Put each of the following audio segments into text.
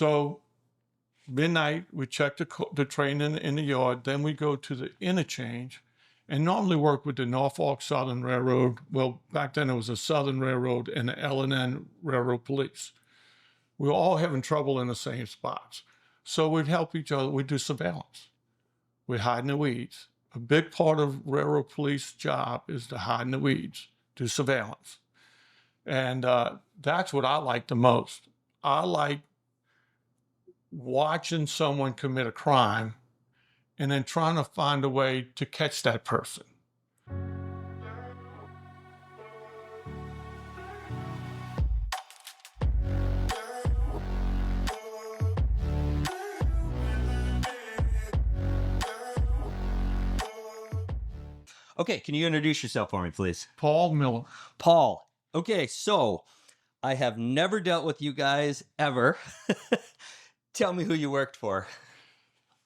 So midnight, we check the train in the yard. Then we go to the interchange and normally work with the Norfolk Southern Railroad. Well, back then it was the Southern Railroad and the L&N Railroad Police. We were all having trouble in the same spots. So we'd help each other. We'd do surveillance. We'd hide in the weeds. A big part of railroad police job is to hide in the weeds, do surveillance. And that's what I like the most. I like watching someone commit a crime and then trying to find a way to catch that person. Okay, can you introduce yourself for me, please? Paul Miller. Paul. Okay, so I have never dealt with you guys ever. Tell me who you worked for.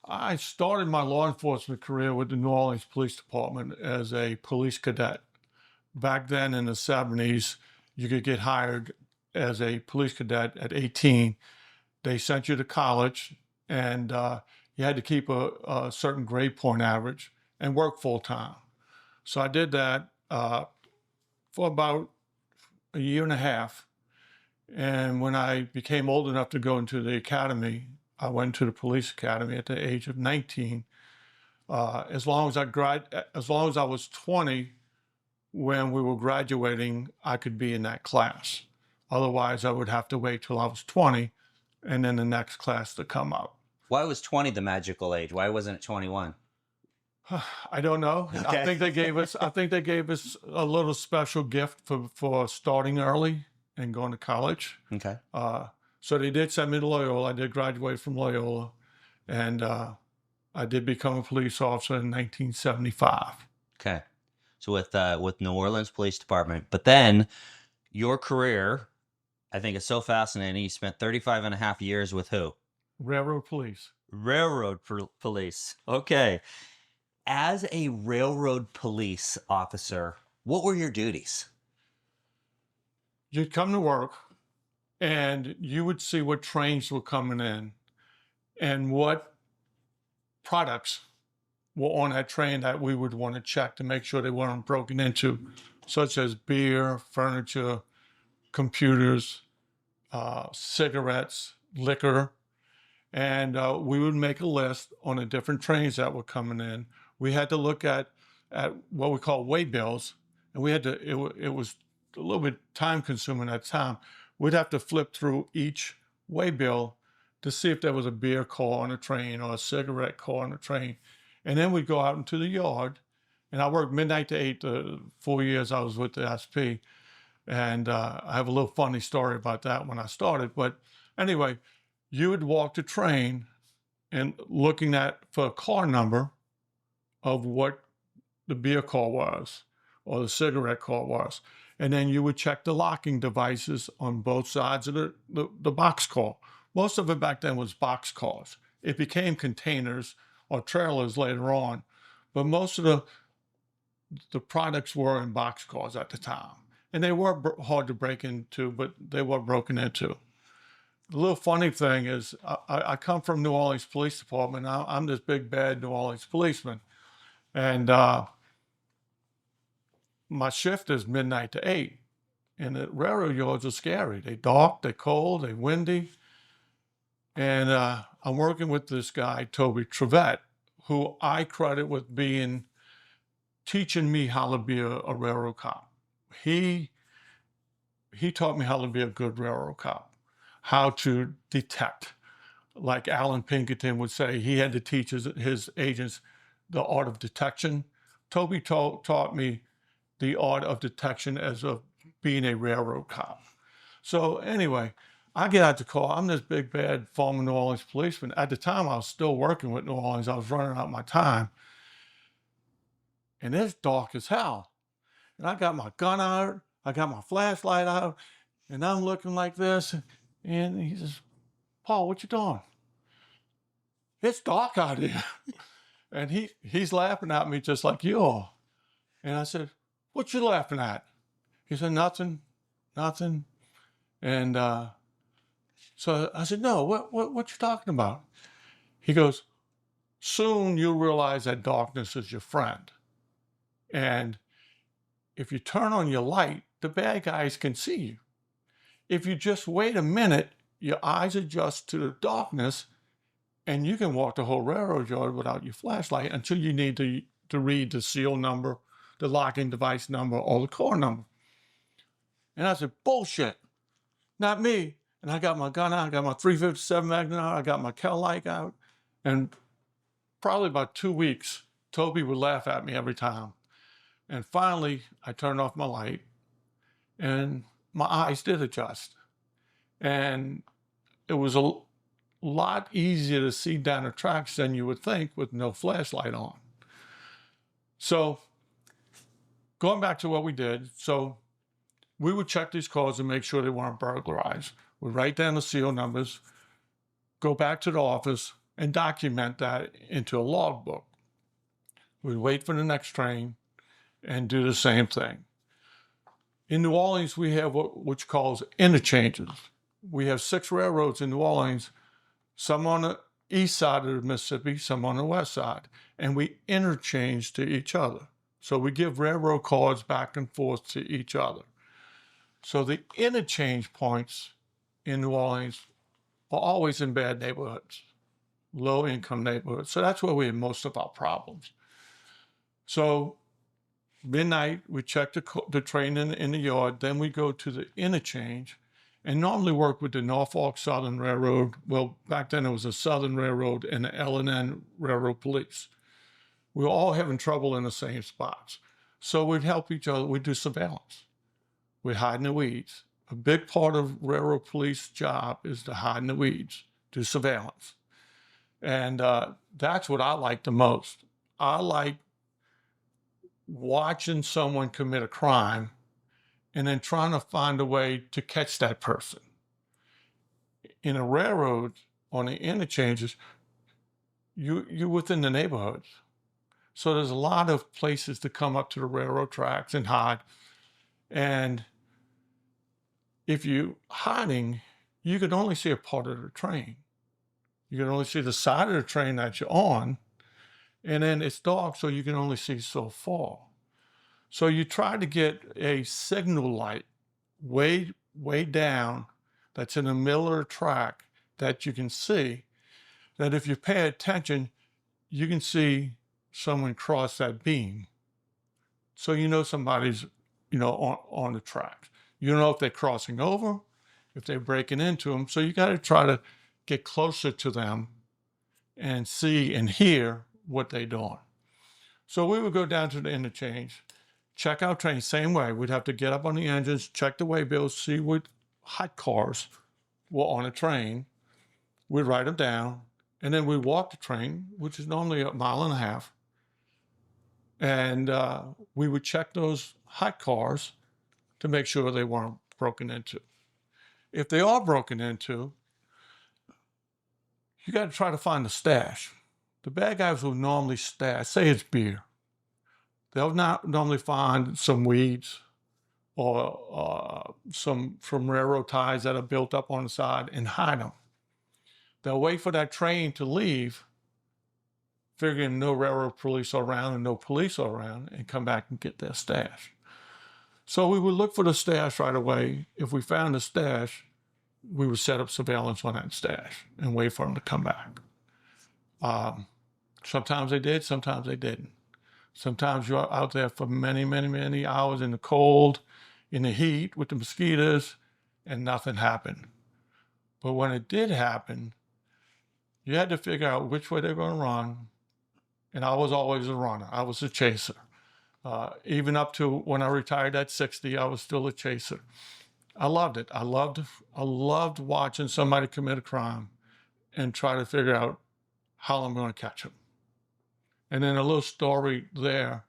I started my law enforcement career with the New Orleans Police Department as a police cadet. Back then in the 70s, you could get hired as a police cadet at 18. They sent you to college, and you had to keep a certain grade point average and work full time. So I did that for about a year and a half. And when I became old enough to go into the academy, I went to the police academy at the age of 19. As long as I was 20, when we were graduating, I could be in that class. Otherwise, I would have to wait till I was 20 and then the next class to come up. Why was 20 the magical age? Why wasn't it 21? I don't know. Okay. I think they gave us a little special gift for starting early and going to college. Okay. So they did send me to Loyola. I did graduate from Loyola, and I did become a police officer in 1975. Okay. So with New Orleans Police Department, but then your career, I think, is so fascinating. You spent 35 and a half years with who? Railroad police. Railroad police. Okay. As a railroad police officer, what were your duties? You'd come to work, and you would see what trains were coming in and what products were on that train that we would want to check to make sure they weren't broken into, such as beer, furniture, computers, cigarettes, liquor. And we would make a list on the different trains that were coming in. We had to look at what we call way bills, and we had to, it was a little bit time consuming at the time. We'd have to flip through each way bill to see if there was a beer car on the train or a cigarette car on the train. And then we'd go out into the yard, and I worked midnight to 8 the 4 years I was with the SP. And I have a little funny story about that when I started. But anyway, you would walk the train and looking for a car number of what the beer car was or the cigarette car was. And then you would check the locking devices on both sides of the box car. Most of it back then was box cars. It became containers or trailers later on, but most of the products were in box cars at the time. And they were hard to break into, but they were broken into. The little funny thing is I come from New Orleans Police Department. I'm this big, bad New Orleans policeman. And my shift is midnight to 8. And the railroad yards are scary. They dark, they cold, they windy. And I'm working with this guy, Toby, who I credit with teaching me how to be a railroad cop. He taught me how to be a good railroad cop, how to detect. Like Alan Pinkerton would say, he had to teach his agents the art of detection. Toby taught me the art of detection as of being a railroad cop. So anyway, I get out the car. I'm this big, bad former New Orleans policeman. At the time, I was still working with New Orleans. I was running out my time. And it's dark as hell. And I got my gun out. I got my flashlight out. And I'm looking like this. And he says, "Paul, what you doing?" "It's dark out here." And he's laughing at me just like you are. And I said, "What you laughing at?" He said, "Nothing, nothing." And So I said, no, what you talking about? He goes, soon you'll realize that darkness is your friend. And if you turn on your light, the bad guys can see you. If you just wait a minute, your eyes adjust to the darkness and you can walk the whole railroad yard without your flashlight until you need to read the seal number, the locking device number, or the car number. And I said, bullshit, not me. And I got my gun out, I got my 357 Magnum out, I got my Kel-Like out. And probably about 2 weeks, Toby would laugh at me every time. And finally, I turned off my light and my eyes did adjust. And it was a lot easier to see down the tracks than you would think with no flashlight on. So going back to what we did, so we would check these cars and make sure they weren't burglarized. We'd write down the seal numbers, go back to the office and document that into a logbook. We'd wait for the next train and do the same thing. In New Orleans, we have what's called interchanges. We have 6 railroads in New Orleans, some on the east side of the Mississippi, some on the west side, and we interchange to each other. So we give railroad cards back and forth to each other. So the interchange points in New Orleans are always in bad neighborhoods, low-income neighborhoods. So that's where we have most of our problems. So midnight, we check the train in the yard, then we go to the interchange and normally work with the Norfolk Southern Railroad. Well, back then it was a Southern Railroad and the L&N Railroad Police. We were all having trouble in the same spots. So we'd help each other. We'd do surveillance. We'd hide in the weeds. A big part of railroad police job is to hide in the weeds, do surveillance. And that's what I like the most. I like watching someone commit a crime and then trying to find a way to catch that person. In a railroad, on the interchanges, you're within the neighborhoods. So there's a lot of places to come up to the railroad tracks and hide. And if you're hiding, you can only see a part of the train. You can only see the side of the train that you're on. And then it's dark, so you can only see so far. So you try to get a signal light way down that's in the middle of the track that you can see, that if you pay attention, you can see someone cross that beam. So you know somebody's, on the tracks. You don't know if they're crossing over, if they're breaking into them. So you got to try to get closer to them and see and hear what they're doing. So we would go down to the interchange, check our train, same way. We'd have to get up on the engines, check the waybills, see what hot cars were on a train. We'd write them down, and then we'd walk the train, which is normally 1.5 miles. And we would check those hot cars to make sure they weren't broken into. If they are broken into, you got to try to find the stash. The bad guys will normally stash, say it's beer. They'll not normally find some weeds or some from railroad ties that are built up on the side and hide them. They'll wait for that train to leave, figuring no railroad police are around and no police are around, and come back and get their stash. So we would look for the stash right away. If we found the stash, we would set up surveillance on that stash and wait for them to come back. Sometimes they did, sometimes they didn't. Sometimes you're out there for many hours in the cold, in the heat with the mosquitoes, and nothing happened. But when it did happen, you had to figure out which way they're going to run. And I was always a runner. I was a chaser. Even up to when I retired at 60, I was still a chaser. I loved it. I loved watching somebody commit a crime and try to figure out how I'm going to catch them. And then a little story there.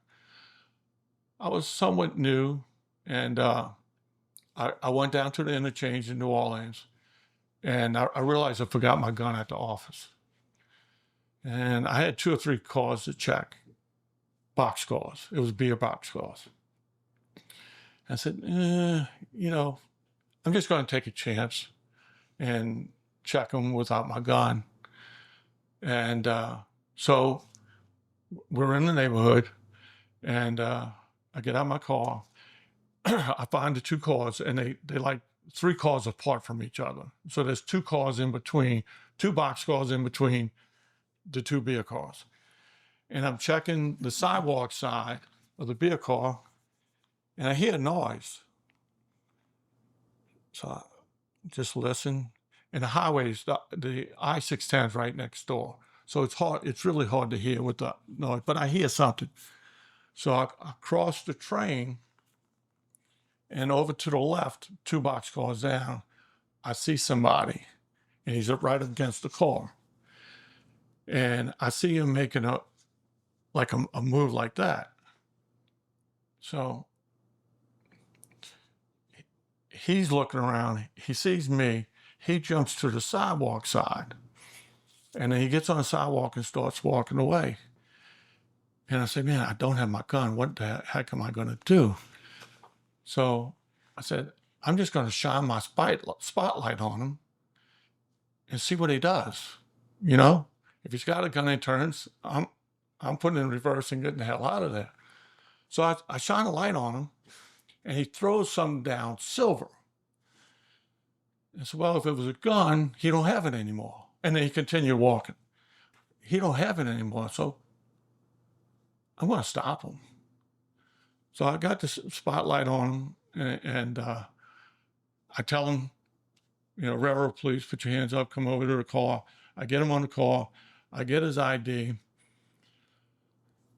I was somewhat new, and I went down to the interchange in New Orleans, and I realized I forgot my gun at the office. And I had 2 or 3 cars to check, box cars. It was beer box cars. I said, I'm just going to take a chance and check them without my gun. And so we're in the neighborhood, and I get out of my car. I find the two cars, and they like 3 cars apart from each other. So there's 2 cars in between, 2 box cars in between the 2 beer cars. And I'm checking the sidewalk side of the beer car, and I hear a noise. So I just listen. And the highway's the I-610 is right next door. So it's hard. It's really hard to hear with the noise, but I hear something. So I cross the train, and over to the left, 2 box cars down, I see somebody, and he's up right against the car. And I see him making a move like that. So he's looking around. He sees me. He jumps to the sidewalk side. And then he gets on the sidewalk and starts walking away. And I say, man, I don't have my gun. What the heck am I going to do? So I said, I'm just going to shine my spotlight on him and see what he does. You know, if he's got a gun and he turns, I'm putting it in reverse and getting the hell out of there. So I shine a light on him, and he throws something down, silver. I said, well, if it was a gun, he don't have it anymore. And then he continued walking. He don't have it anymore, so I'm going to stop him. So I got the spotlight on him, and I tell him, you know, railroad police, put your hands up, come over to the car. I get him on the car. I get his ID.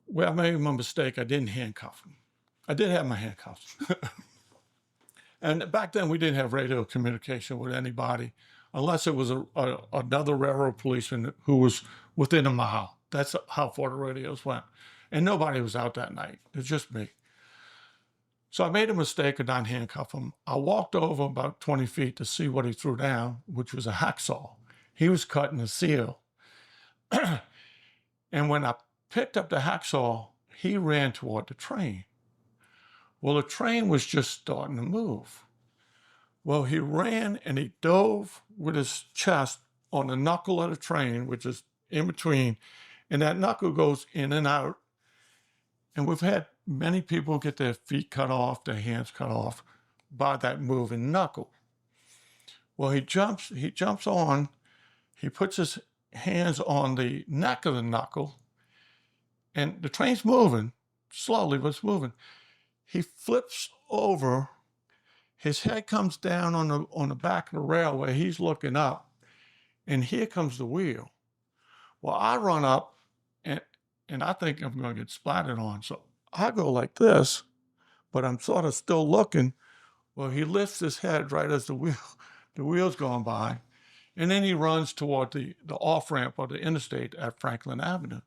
Well, I made a mistake. I didn't handcuff him. I did have my handcuffs. And back then, we didn't have radio communication with anybody unless it was another railroad policeman who was within a mile. That's how far the radios went. And nobody was out that night. It was just me. So I made a mistake of not handcuffing him. I walked over about 20 feet to see what he threw down, which was a hacksaw. He was cutting a seal. And when I picked up the hacksaw, he ran toward the train. Well, the train was just starting to move. Well, he ran and he dove with his chest on the knuckle of the train, which is in between, and that knuckle goes in and out. And we've had many people get their feet cut off, their hands cut off by that moving knuckle. Well, he jumps on, he puts his hands on the neck of the knuckle, and the train's moving, slowly, but it's moving. He flips over, his head comes down on the back of the railway, he's looking up, and here comes the wheel. Well, I run up, and I think I'm going to get splattered on, so I go like this, but I'm sort of still looking. Well, he lifts his head right as the wheel's going by, and then he runs toward the off-ramp of the interstate at Franklin Avenue.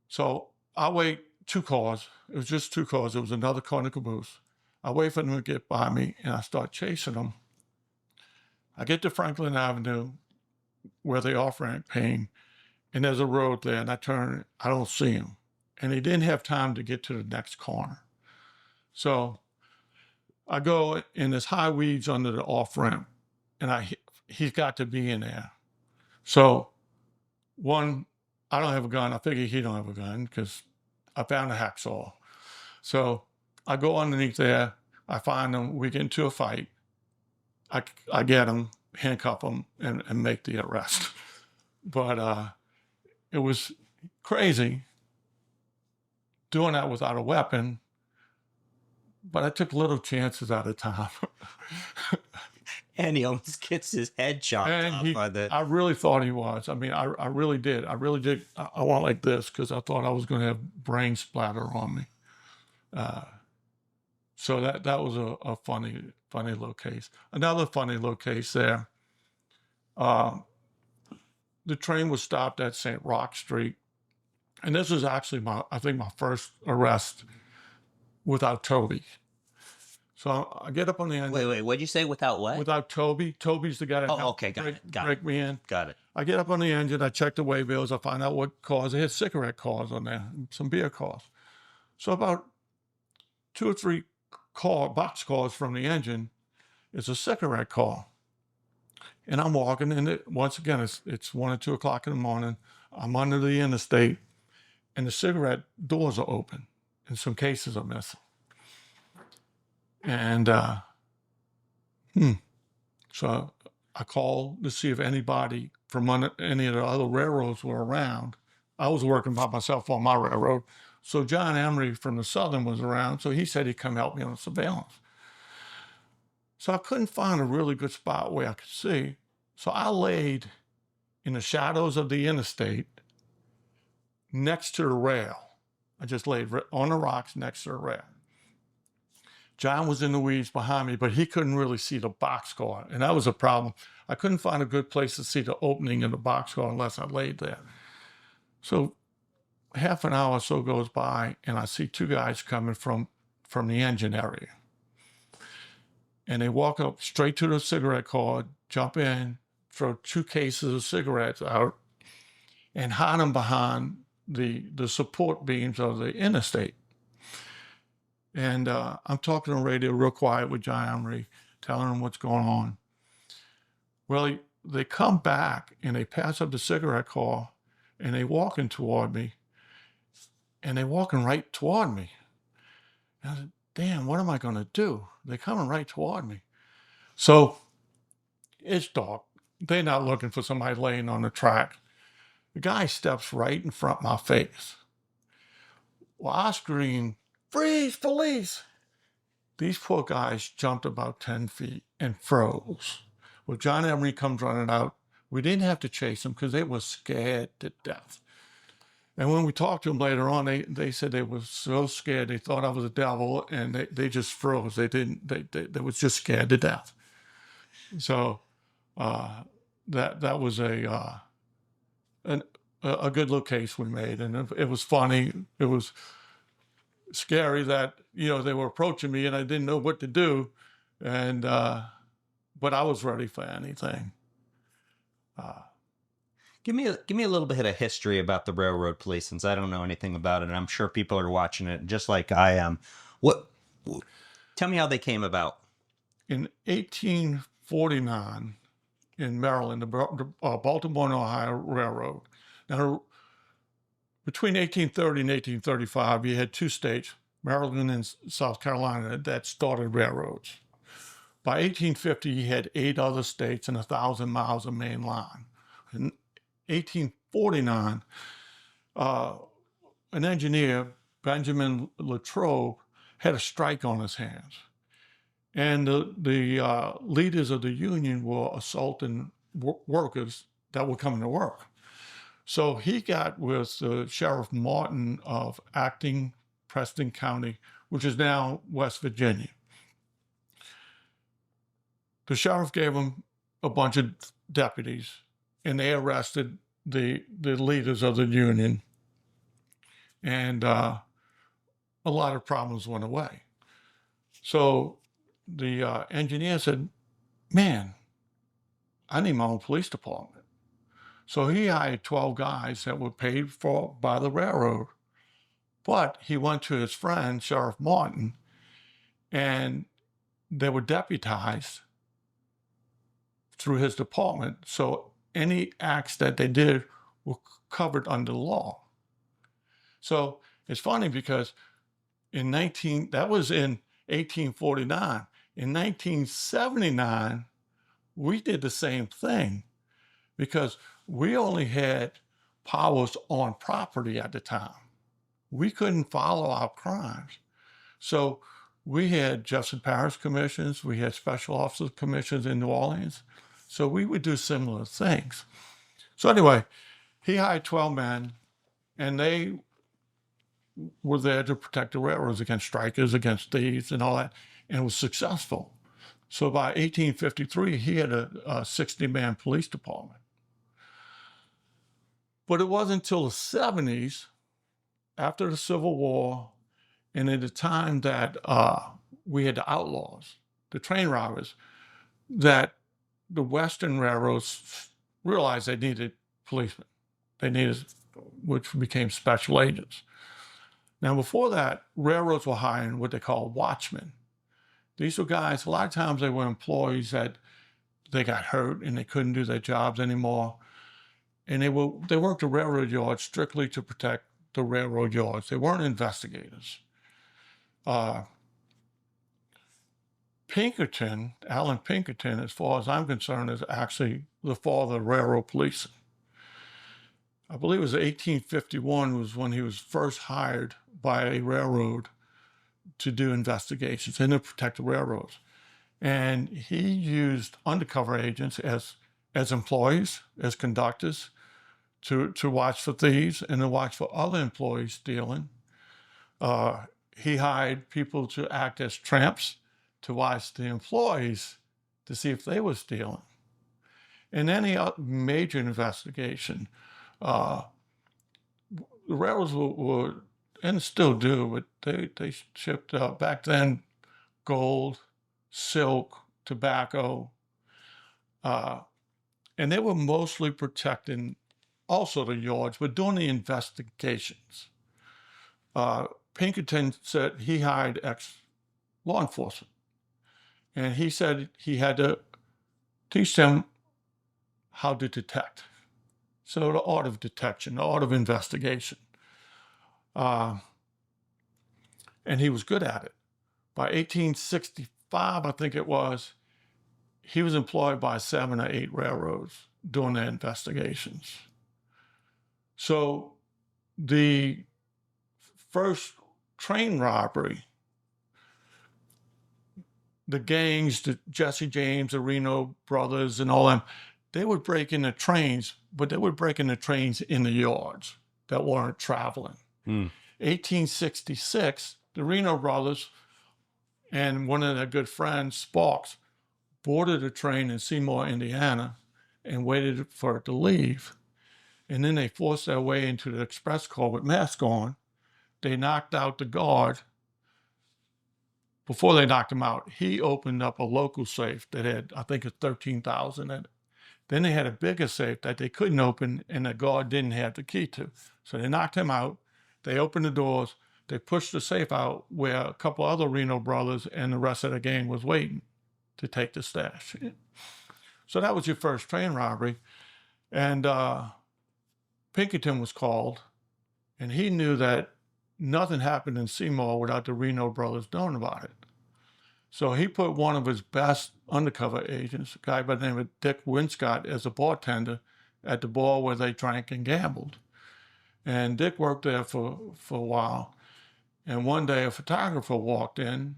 So I wait 2 cars. It was just 2 cars. It was another car and a caboose. I wait for them to get by me, and I start chasing them. I get to Franklin Avenue where the off-ramp came, and there's a road there, and I turn, I don't see him. And he didn't have time to get to the next corner. So I go, and there's high weeds under the off-ramp, and he's got to be in there. So one, I don't have a gun. I figure he don't have a gun because I found a hacksaw. So I go underneath there. I find him. We get into a fight. I get him, handcuff him, and make the arrest. But it was crazy doing that without a weapon. But I took little chances at a time. And he almost gets his head chopped off by the... I really thought he was. I mean, I really did. I really did. I went like this because I thought I was going to have brain splatter on me. So that was a funny little case. Another funny little case there. The train was stopped at St. Roch Street. And this was actually I think my first arrest without Toby. So I get up on the engine. Wait, what'd you say? Without what? Without Toby. Toby's the guy that helped break me in. Got it. I get up on the engine. I check the way bills. I find out what cars. They had cigarette cars on there, some beer cars. So about 2 or 3 box cars from the engine is a cigarette car. And I'm walking, and once again, it's 1 or 2 o'clock in the morning. I'm under the interstate, and the cigarette doors are open, and some cases are missing. And so I called to see if anybody from any of the other railroads were around. I was working by myself on my railroad. So John Emery from the Southern was around, so he said he'd come help me on surveillance. So I couldn't find a really good spot where I could see. So I laid in the shadows of the interstate next to the rail. I just laid on the rocks next to the rail. John was in the weeds behind me, but he couldn't really see the boxcar, and that was a problem. I couldn't find a good place to see the opening in the boxcar unless I laid there. So half an hour or so goes by, and I see 2 guys coming from the engine area. And they walk up straight to the cigarette car, jump in, throw 2 cases of cigarettes out, and hide them behind the support beams of the interstate. And I'm talking on radio real quiet with John Emery, telling him what's going on. Well, they come back, and they pass up the cigarette car, and they walking toward me, and they're walking right toward me. And I said, damn, what am I going to do? They're coming right toward me. So it's dark. They're not looking for somebody laying on the track. The guy steps right in front of my face. Well, I scream, freeze, police. These poor guys jumped about 10 feet and froze. Well, John Emery comes running out. We didn't have to chase them because they were scared to death. And when we talked to them later on, they said they were so scared. They thought I was a devil, and they just froze. They was just scared to death. So that was a good little case we made, and it was funny. It was scary that they were approaching me, and I didn't know what to do, and but I was ready for anything. Give me a little bit of history about the railroad police, since I don't know anything about it, and I'm sure people are watching it just like I am. Tell me how they came about. In 1849, in Maryland, the Baltimore and Ohio Railroad. Now, between 1830 and 1835, you had 2 states, Maryland and South Carolina, that started railroads. By 1850, you had 8 other states and 1,000 miles of main line. In 1849, an engineer, Benjamin Latrobe, had a strike on his hands. And the leaders of the union were assaulting workers that were coming to work. So he got with Sheriff Martin of Acton, Preston County, which is now West Virginia. The sheriff gave him a bunch of deputies, and they arrested the leaders of the union, and a lot of problems went away. So the engineer said, man, I need my own police department. So he hired 12 guys that were paid for by the railroad. But he went to his friend, Sheriff Martin, and they were deputized through his department. So any acts that they did were covered under law. So it's funny because that was in 1849. In 1979, we did the same thing because we only had powers on property at the time. We couldn't follow our crimes. So we had Justice Parish commissions, we had special officers commissions in New Orleans. So we would do similar things. So anyway, he hired 12 men, and they were there to protect the railroads against strikers, against thieves, and all that, and was successful. So by 1853, he had a 60-man police department. But it wasn't until the 70s, after the Civil War, and at the time that we had the outlaws, the train robbers, that the Western railroads realized they needed policemen. They needed, which became special agents. Now, before that, railroads were hiring what they call watchmen. These were guys, a lot of times they were employees that they got hurt and they couldn't do their jobs anymore. And they worked the railroad yards strictly to protect the railroad yards. They weren't investigators. Pinkerton, Alan Pinkerton, as far as I'm concerned, is actually the father of railroad police. I believe it was 1851 was when he was first hired by a railroad to do investigations and to protect the railroads. And he used undercover agents as employees, as conductors, to watch for thieves and to watch for other employees stealing. He hired people to act as tramps to watch the employees to see if they were stealing. In any major investigation, the railroads were, and still do, but they shipped back then gold, silk, tobacco, and they were mostly protecting also the yards, but doing the investigations. Pinkerton said he hired ex-law enforcement, and he said he had to teach them how to detect. So the art of detection, the art of investigation. And he was good at it. By 1865, I think it was, he was employed by 7 or 8 railroads doing their investigations. So the first train robbery, the gangs, the Jesse James, the Reno brothers, and all them, they would break into trains, but they would break into trains in the yards that weren't traveling. 1866, the Reno brothers and one of their good friends, Sparks, boarded a train in Seymour, Indiana, and waited for it to leave. And then they forced their way into the express car with masks on. They knocked out the guard. Before they knocked him out, he opened up a local safe that had, I think, it's 13,000 in it. Then they had a bigger safe that they couldn't open, and the guard didn't have the key to. So they knocked him out. They opened the doors. They pushed the safe out where a couple other Reno brothers and the rest of the gang was waiting to take the stash. So that was your first train robbery. And Pinkerton was called, and he knew that nothing happened in Seymour without the Reno brothers knowing about it. So he put one of his best undercover agents, a guy by the name of Dick Winscott, as a bartender at the bar where they drank and gambled. And Dick worked there for a while. And one day a photographer walked in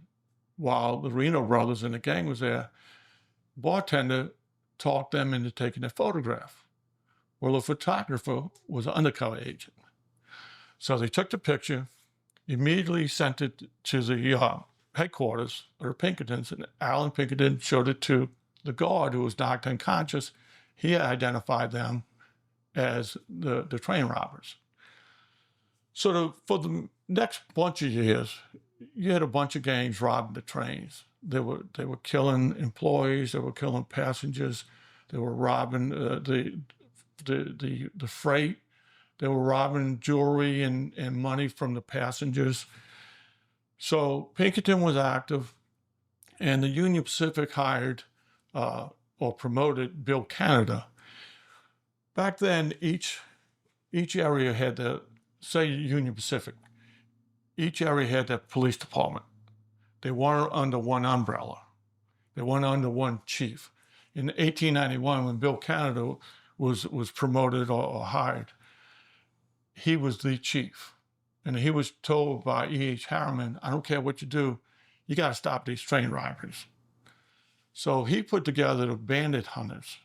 while the Reno brothers and the gang was there. Bartender talked them into taking a photograph. Well, the photographer was an undercover agent. So they took the picture, immediately sent it to the headquarters of the Pinkertons, and Alan Pinkerton showed it to the guard who was knocked unconscious. He identified them as the train robbers. So for the next bunch of years, you had a bunch of gangs robbing the trains. They were killing employees. They were killing passengers. They were robbing the freight. They were robbing jewelry and money from the passengers. So Pinkerton was active, and the Union Pacific hired or promoted Bill Canada. Back then, each area had say Union Pacific, each area had their police department. They weren't under one umbrella. They weren't under one chief. In 1891, when Bill Canada was promoted or hired, he was the chief. And he was told by E.H. Harriman, I don't care what you do, you got to stop these train robberies. So he put together the Bandit hunters,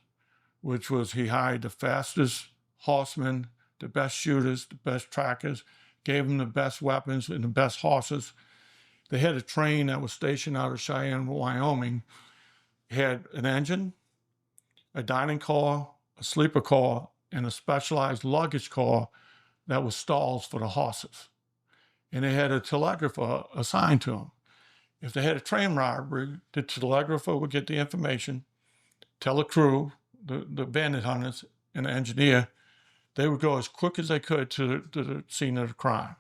which was he hired the fastest horsemen, the best shooters, the best trackers, gave them the best weapons and the best horses. They had a train that was stationed out of Cheyenne, Wyoming. It had an engine, a dining car, a sleeper car, and a specialized luggage car that was stalls for the horses. And they had a telegrapher assigned to them. If they had a train robbery, the telegrapher would get the information, tell the crew, the bandit hunters, and the engineer, they would go as quick as they could to the scene of the crime.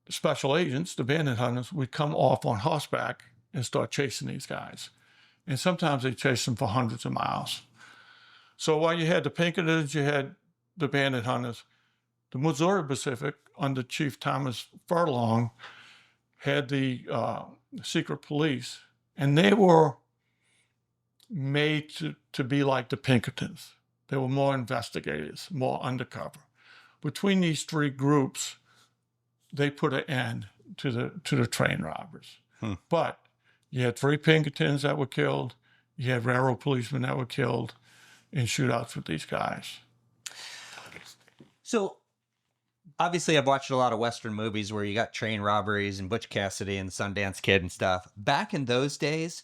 The special agents, the bandit hunters, would come off on horseback and start chasing these guys. and sometimes they chased them for hundreds of miles. So while you had the Pinkertons, you had the Bandit hunters. The Missouri Pacific, under Chief Thomas Furlong, had the secret police, and they were made to be like the Pinkertons. They were more investigators, more undercover. Between these three groups, they put an end to the train robbers. But you had 3 Pinkertons that were killed. You had railroad policemen that were killed in shootouts with these guys. So obviously I've watched a lot of Western movies where you got train robberies and Butch Cassidy and the Sundance Kid and stuff. Back in those days,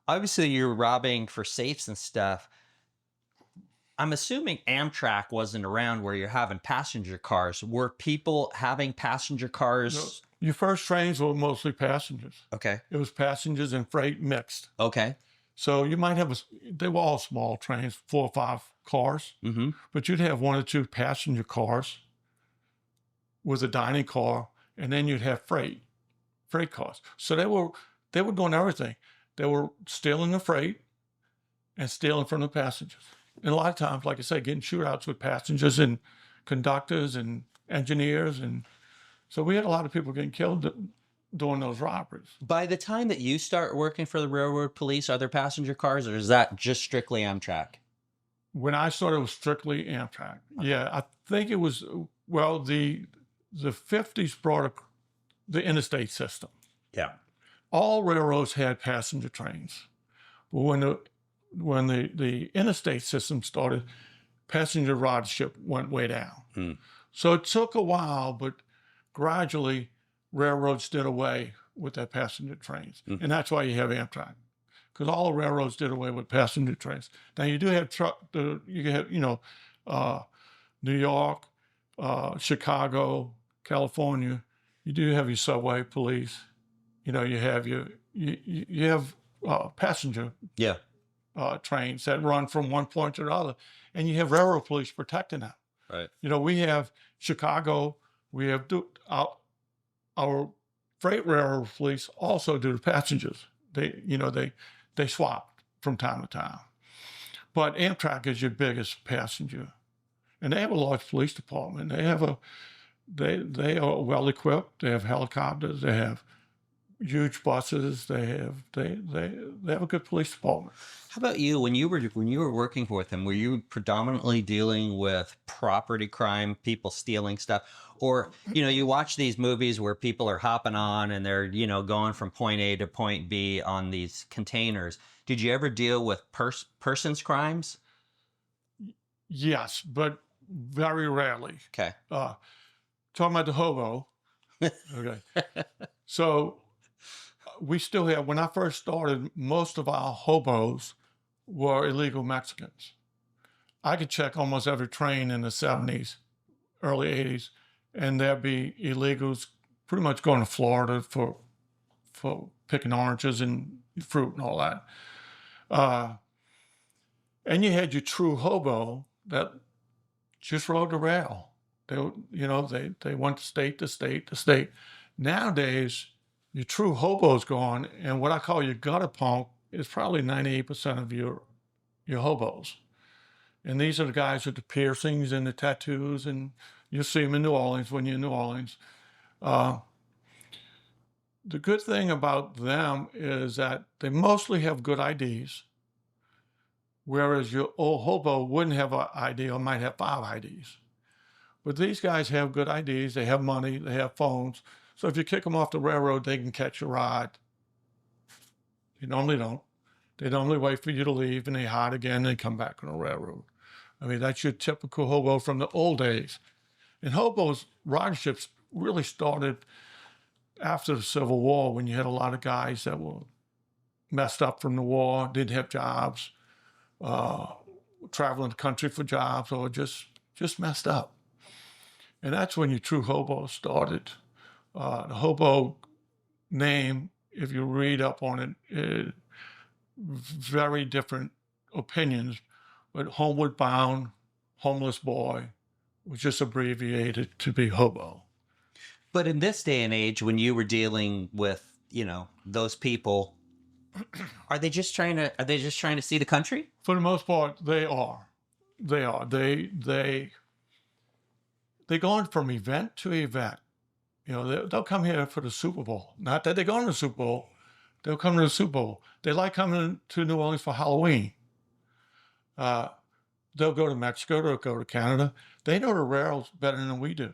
obviously you're robbing for safes and stuff. I'm assuming Amtrak wasn't around where you're having passenger cars. Were people having passenger cars? No, your first trains were mostly passengers. Okay. It was passengers and freight mixed. Okay. So you might have, they were all small trains, 4 or 5 cars, but you'd have 1 or 2 passenger cars with a dining car, and then you'd have freight cars. So they were doing everything. They were stealing the freight and stealing from the passengers. And a lot of times, like I said, getting shootouts with passengers and conductors and engineers. And so we had a lot of people getting killed doing those robberies. By the time that you start working for the railroad police, are there passenger cars, or is that just strictly Amtrak? When I started, it was strictly Amtrak. Yeah, I think it was, well, the 50s brought the interstate system. Yeah. All railroads had passenger trains. But when the interstate system started, passenger ridership went way down. So it took a while, but gradually railroads did away with their passenger trains. And that's why you have Amtrak, because all the railroads did away with passenger trains. Now you do have you have, New York, Chicago, California. You do have your subway police. You have you have passenger trains that run from one point to the other, and you have railroad police protecting them. Right. We have Chicago. We have our freight railroad police also do the passengers. They swap from time to time. But Amtrak is your biggest passenger, and they have a large police department. They are well equipped. They have helicopters. They have huge buses. They have a good police department. How about you? When you were working with them, were you predominantly dealing with property crime, people stealing stuff, or you watch these movies where people are hopping on and they're going from point A to point B on these containers? Did you ever deal with persons crimes? Yes, but very rarely. Okay. Talking about the hobo. Okay. So we still have, when I first started, most of our hobos were illegal Mexicans. I could check almost every train in the 70s, early 80s, and there'd be illegals pretty much going to Florida for picking oranges and fruit and all that. And you had your true hobo that just rode the rail. They went state to state to state. Nowadays, your true hobo's gone, and what I call your gutter punk is probably 98% of your hobos. And these are the guys with the piercings and the tattoos, and you'll see them in New Orleans when you're in New Orleans. The good thing about them is that they mostly have good IDs, whereas your old hobo wouldn't have an ID or might have 5 IDs. But these guys have good IDs, they have money, they have phones. So if you kick them off the railroad, they can catch a ride. You normally don't. They normally wait for you to leave and they hide again and they come back on the railroad. I mean, that's your typical hobo from the old days. And hobos, riderships really started after the Civil War, when you had a lot of guys that were messed up from the war, didn't have jobs, traveling the country for jobs, or just messed up. And that's when your true hobo started. The hobo name, if you read up on it, very different opinions, but homeward bound, homeless boy was just abbreviated to be hobo. But in this day and age, when you were dealing with, those people, Are they just trying to? Are they just trying to see the country? For the most part, they are. They are. They going from event to event. They'll come here for the Super Bowl. Not that they're going to the Super Bowl. They'll come to the Super Bowl. They like coming to New Orleans for Halloween. Uh, they'll go to Mexico. They'll go to Canada. They know the rails better than we do,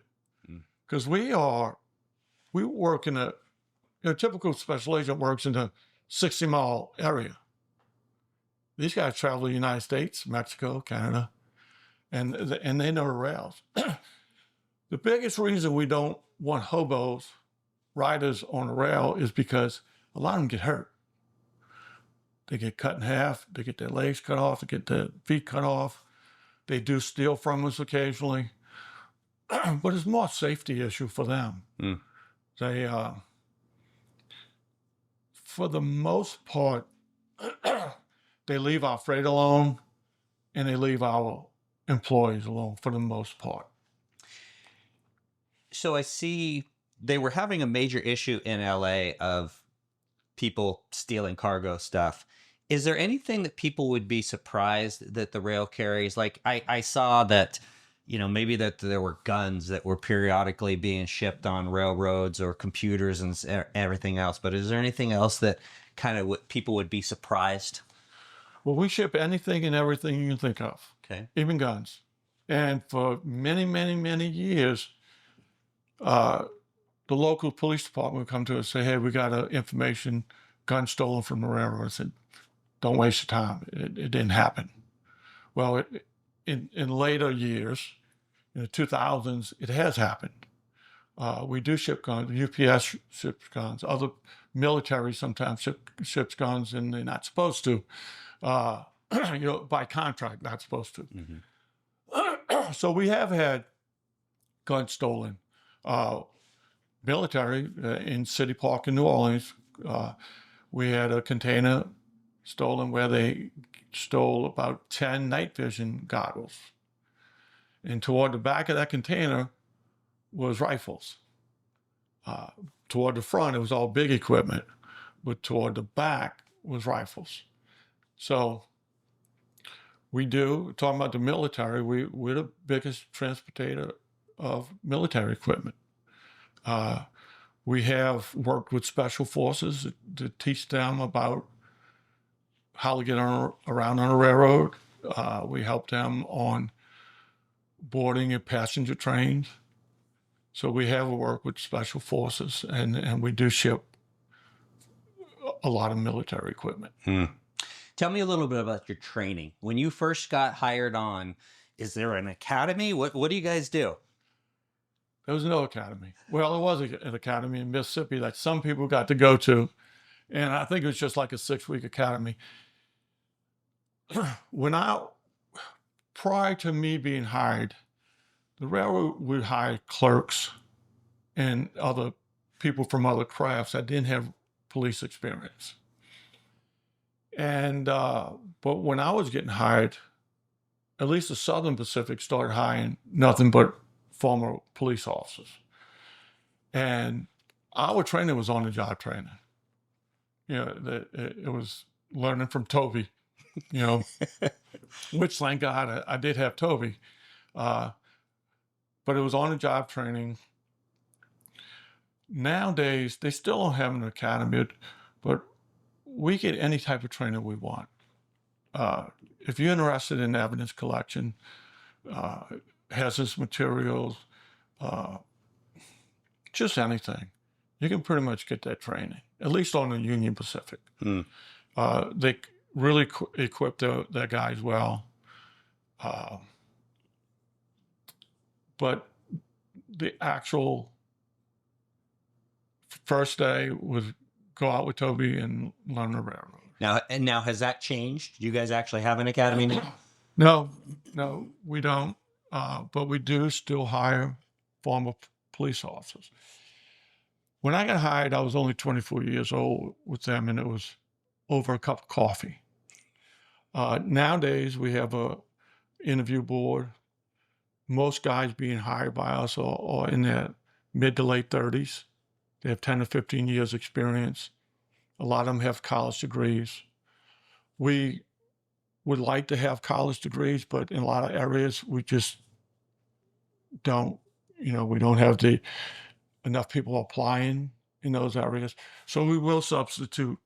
because we work in a typical special agent works in a 60-mile area. These guys travel the United States, Mexico, Canada, and they know the rails. The biggest reason we don't want hobos, riders on the rail, is because a lot of them get hurt. They get cut in half. They get their legs cut off. They get their feet cut off. They do steal from us occasionally. But it's more a safety issue for them. They, for the most part, they leave our freight alone, and they leave our employees alone for the most part. So I see they were having a major issue in LA of people stealing cargo stuff. Is there anything that people would be surprised that the rail carries? Like I saw that, maybe that there were guns that were periodically being shipped on railroads, or computers and everything else. But is there anything else that kind of people would be surprised? Well, we ship anything and everything you can think of. Okay. Even guns. And for many, many, many years, the local police department would come to us and say, hey, we got information, gun stolen from the railroad. I said, don't waste your time. It didn't happen. Well, in later years, in the 2000s, it has happened. We do ship guns. UPS ships guns. Other military sometimes ships guns, and they're not supposed to. By contract, not supposed to. So we have had guns stolen. Military in City Park in New Orleans, we had a container stolen where they stole about 10 night vision goggles. And toward the back of that container was rifles. Toward the front, it was all big equipment, but toward the back was rifles. So talking about the military, we're the biggest transporter of military equipment. We have worked with special forces to teach them about how to get around on a railroad. We help them on boarding and passenger trains. So we have worked with special forces, and we do ship a lot of military equipment. Tell me a little bit about your training. When you first got hired on, is there an academy? What do you guys do? There was no academy. Well, there was an academy in Mississippi that some people got to go to, and I think it was just like a 6-week academy. Prior to me being hired, the railroad would hire clerks and other people from other crafts that didn't have police experience. And but when I was getting hired, at least the Southern Pacific started hiring nothing but former police officers. And our training was on-the-job training. It was learning from Toby, which thank God I did have Toby. But it was on-the-job training. Nowadays, they still don't have an academy, but we get any type of training we want. If you're interested in evidence collection, hazardous materials, just anything, you can pretty much get that training, at least on the Union Pacific. They really equip their guys well. But the actual first day was go out with Toby and learn the railroad. Now has that changed? Do you guys actually have an academy now? No, we don't. But we do still hire former police officers. When I got hired, I was only 24 years old with them, and it was over a cup of coffee. Nowadays, we have a interview board. Most guys being hired by us are in their mid to late 30s. They have 10 to 15 years experience. A lot of them have college degrees. We would like to have college degrees, but in a lot of areas, we just don't, we don't have enough people applying in those areas. So we will substitute.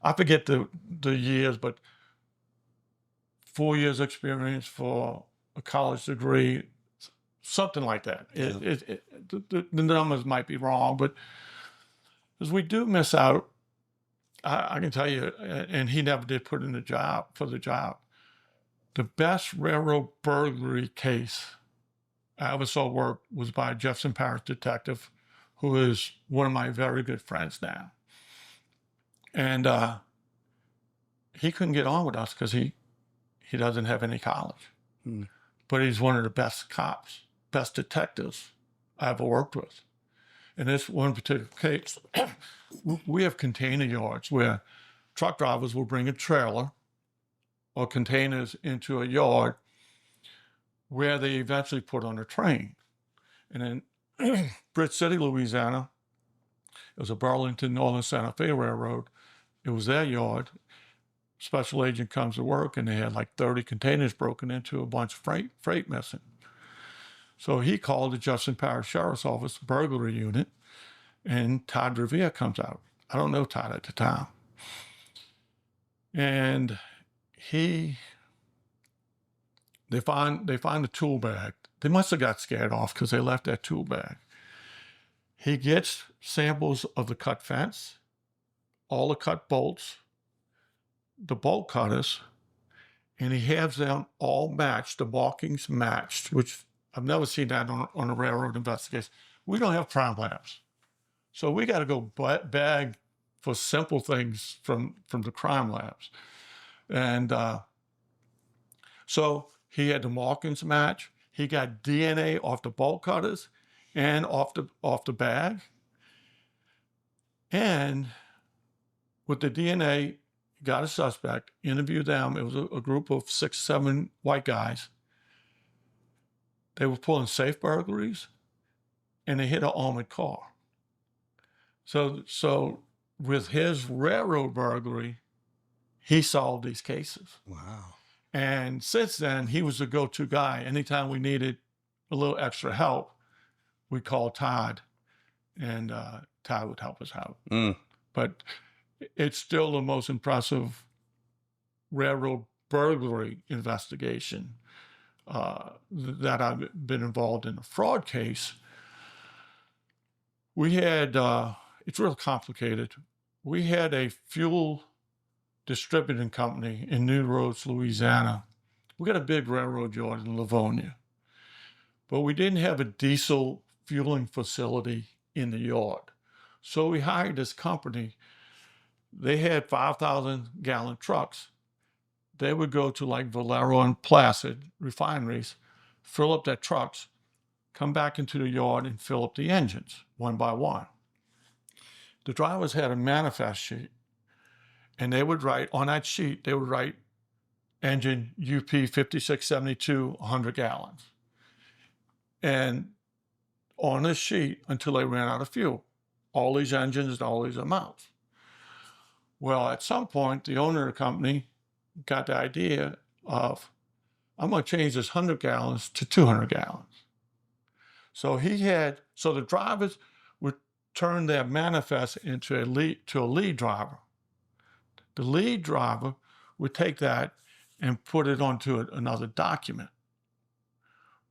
I forget the years, but 4 years experience for a college degree, something like that. Yeah. The numbers might be wrong, but as we do miss out, I can tell you, and he never did put in the job for the job. The best railroad burglary case I ever saw work was by a Jefferson Parish detective, who is one of my very good friends now. And he couldn't get on with us because he doesn't have any college. But he's one of the best cops, best detectives I ever worked with. In this one particular case, we have container yards where truck drivers will bring a trailer or containers into a yard where they eventually put on a train. And in Bridge City, Louisiana, it was a Burlington Northern Santa Fe Railroad. It was their yard. Special agent comes to work, and they had like 30 containers broken into, a bunch of freight missing. So he called the Jefferson Parish Sheriff's Office burglary unit, and Todd Revere comes out. I don't know Todd at the time. And they find the tool bag. They must have got scared off because they left that tool bag. He gets samples of the cut fence, all the cut bolts, the bolt cutters, and he has them all matched, the markings matched, which I've never seen that on a railroad investigation. We don't have crime labs. So we got to go bag for simple things from the crime labs. And so he had the markings match. He got DNA off the bolt cutters and off the bag. And with the DNA, got a suspect, interviewed them. It was a group of 6, 7 white guys. They were pulling safe burglaries, and they hit an armored car. So with his railroad burglary, he solved these cases. Wow. And since then, he was the go-to guy. Anytime we needed a little extra help, we called Todd, and Todd would help us out. But it's still the most impressive railroad burglary investigation that I've been involved in. A fraud case, we had, it's real complicated. We had a fuel distributing company in New Roads, Louisiana. We got a big railroad yard in Livonia, but we didn't have a diesel fueling facility in the yard. So we hired this company. They had 5,000-gallon trucks. They would go to like Valero and Placid refineries, fill up their trucks, come back into the yard and fill up the engines one by one. The drivers had a manifest sheet, and they would write on that sheet, they would write engine UP 5672, 100 gallons. And on this sheet until they ran out of fuel, all these engines and all these amounts. Well, at some point, the owner of the company got the idea of, I'm going to change this 100 gallons to 200 gallons. So the drivers would turn their manifest into a lead driver. The lead driver would take that and put it onto another document.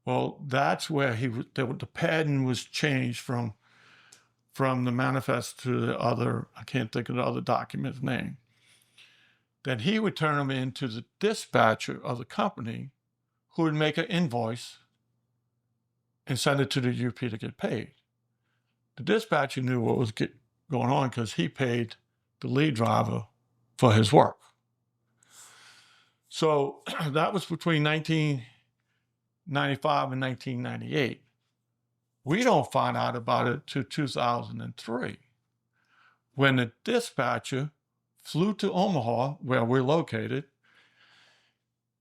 Well, that's where the pattern was changed from the manifest to the other, I can't think of the other document's name. Then he would turn them into the dispatcher of the company, who would make an invoice and send it to the UP to get paid. The dispatcher knew what was going on because he paid the lead driver for his work. So that was between 1995 and 1998. We don't find out about it till 2003, when the dispatcher flew to Omaha, where we're located,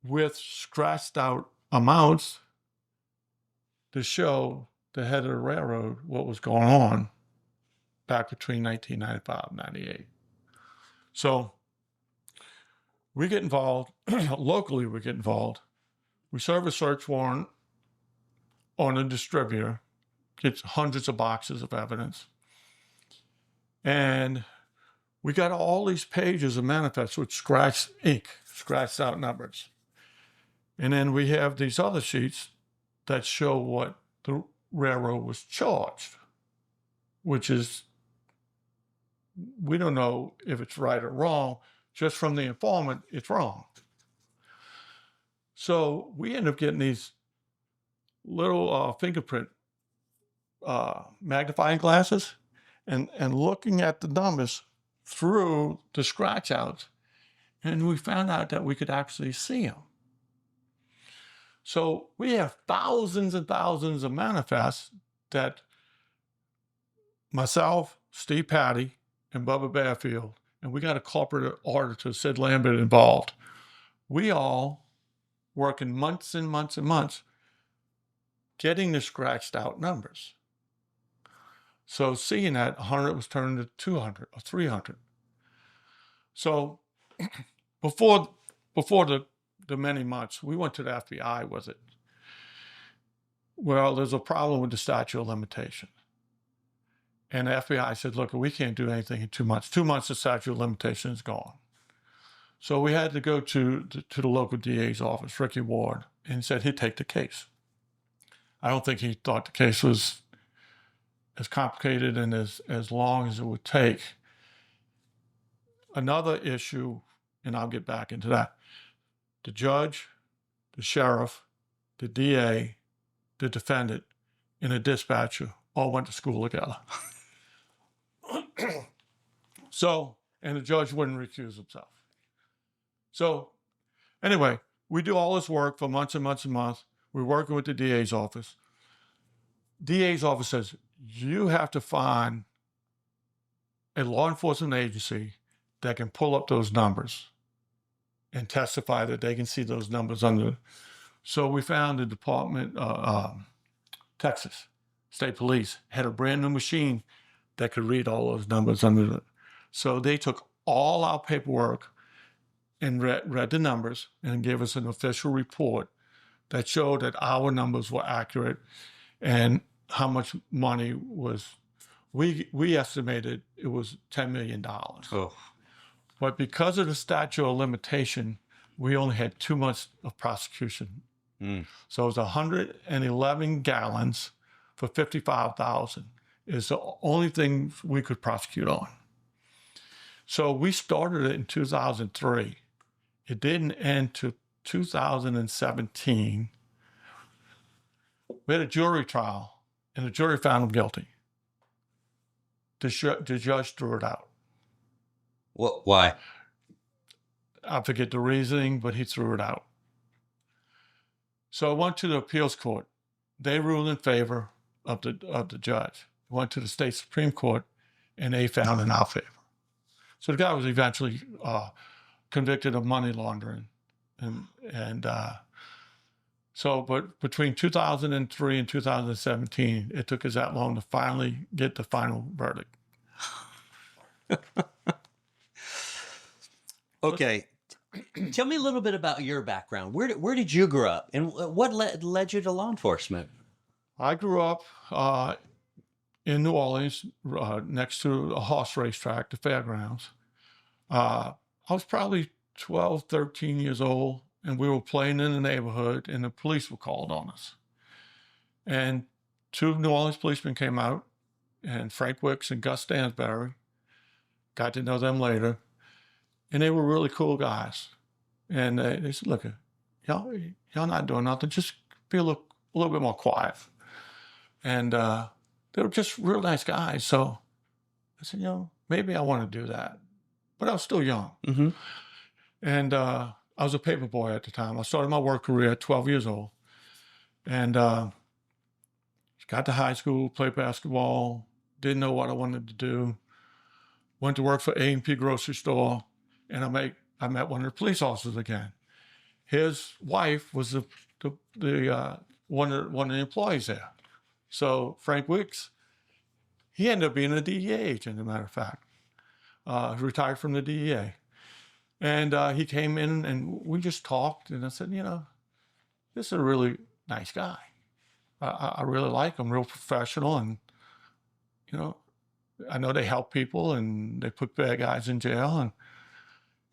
with scratched out amounts to show the head of the railroad what was going on back between 1995 and 98. So we get involved, locally we get involved. We serve a search warrant on a distributor, gets hundreds of boxes of evidence. And we got all these pages of manifests with scratched ink, scratched out numbers. And then we have these other sheets that show what the railroad was charged, which is, we don't know if it's right or wrong. Just from the informant, it's wrong. So we end up getting these little fingerprint magnifying glasses and looking at the numbers through the scratch outs. And we found out that we could actually see them. So we have thousands and thousands of manifests that myself, Steve Patty, and Bubba Bearfield, and we got a corporate auditor, Sid Lambert, involved. We all working months and months and months getting the scratched out numbers. So seeing that 100 was turned to 200 or 300. So before the many months, we went to the FBI with it. Well, there's a problem with the statute of limitation. And the FBI said, look, we can't do anything in 2 months. 2 months, the statute of limitation is gone. So we had to go to the local DA's office, Ricky Ward, and said he'd take the case. I don't think he thought the case was as complicated and as long as it would take. Another issue, and I'll get back into that, the judge, the sheriff, the DA, the defendant, and the dispatcher all went to school together. So, and the judge wouldn't recuse himself. So, anyway, we do all this work for months and months and months. We're working with the DA's office. DA's office says, you have to find a law enforcement agency that can pull up those numbers and testify that they can see those numbers under. So we found the Department, Texas State Police had a brand new machine that could read all those numbers under it. So they took all our paperwork and read the numbers and gave us an official report that showed that our numbers were accurate and how much money was, we estimated it was $10 million. Oh. But because of the statute of limitation, we only had 2 months of prosecution. So it was 111 gallons for 55,000 is the only thing we could prosecute on. So we started it in 2003. It didn't end to 2017. We had a jury trial, and the jury found him guilty. The judge threw it out. What? Why? I forget the reasoning, but he threw it out. So I went to the appeals court. They ruled in favor of the judge. Went to the state Supreme Court, and they found in our favor. So the guy was eventually convicted of money laundering, so, but between 2003 and 2017, it took us that long to finally get the final verdict. Okay. Tell me a little bit about your background. Where did you grow up, and what led you to law enforcement? I grew up in New Orleans, next to a horse racetrack, the fairgrounds. I was probably 12, 13 years old, and we were playing in the neighborhood, and the police were called on us. And 2 New Orleans policemen came out, and Frank Wicks and Gus Stansberry. Got to know them later. And they were really cool guys. And they said, look, y'all not doing nothing. Just be a little bit more quiet. And they were just real nice guys. So I said, maybe I want to do that. But I was still young. Mm-hmm. And I was a paperboy at the time. I started my work career at 12 years old. And got to high school, played basketball, didn't know what I wanted to do. Went to work for A&P grocery store, and I met one of the police officers again. His wife was one of the employees there. So Frank Wicks, he ended up being a DEA agent, as a matter of fact. retired from the DEA. And he came in and we just talked. And I said, you know, this is a really nice guy. I really like him, real professional. And, you know, I know they help people and they put bad guys in jail.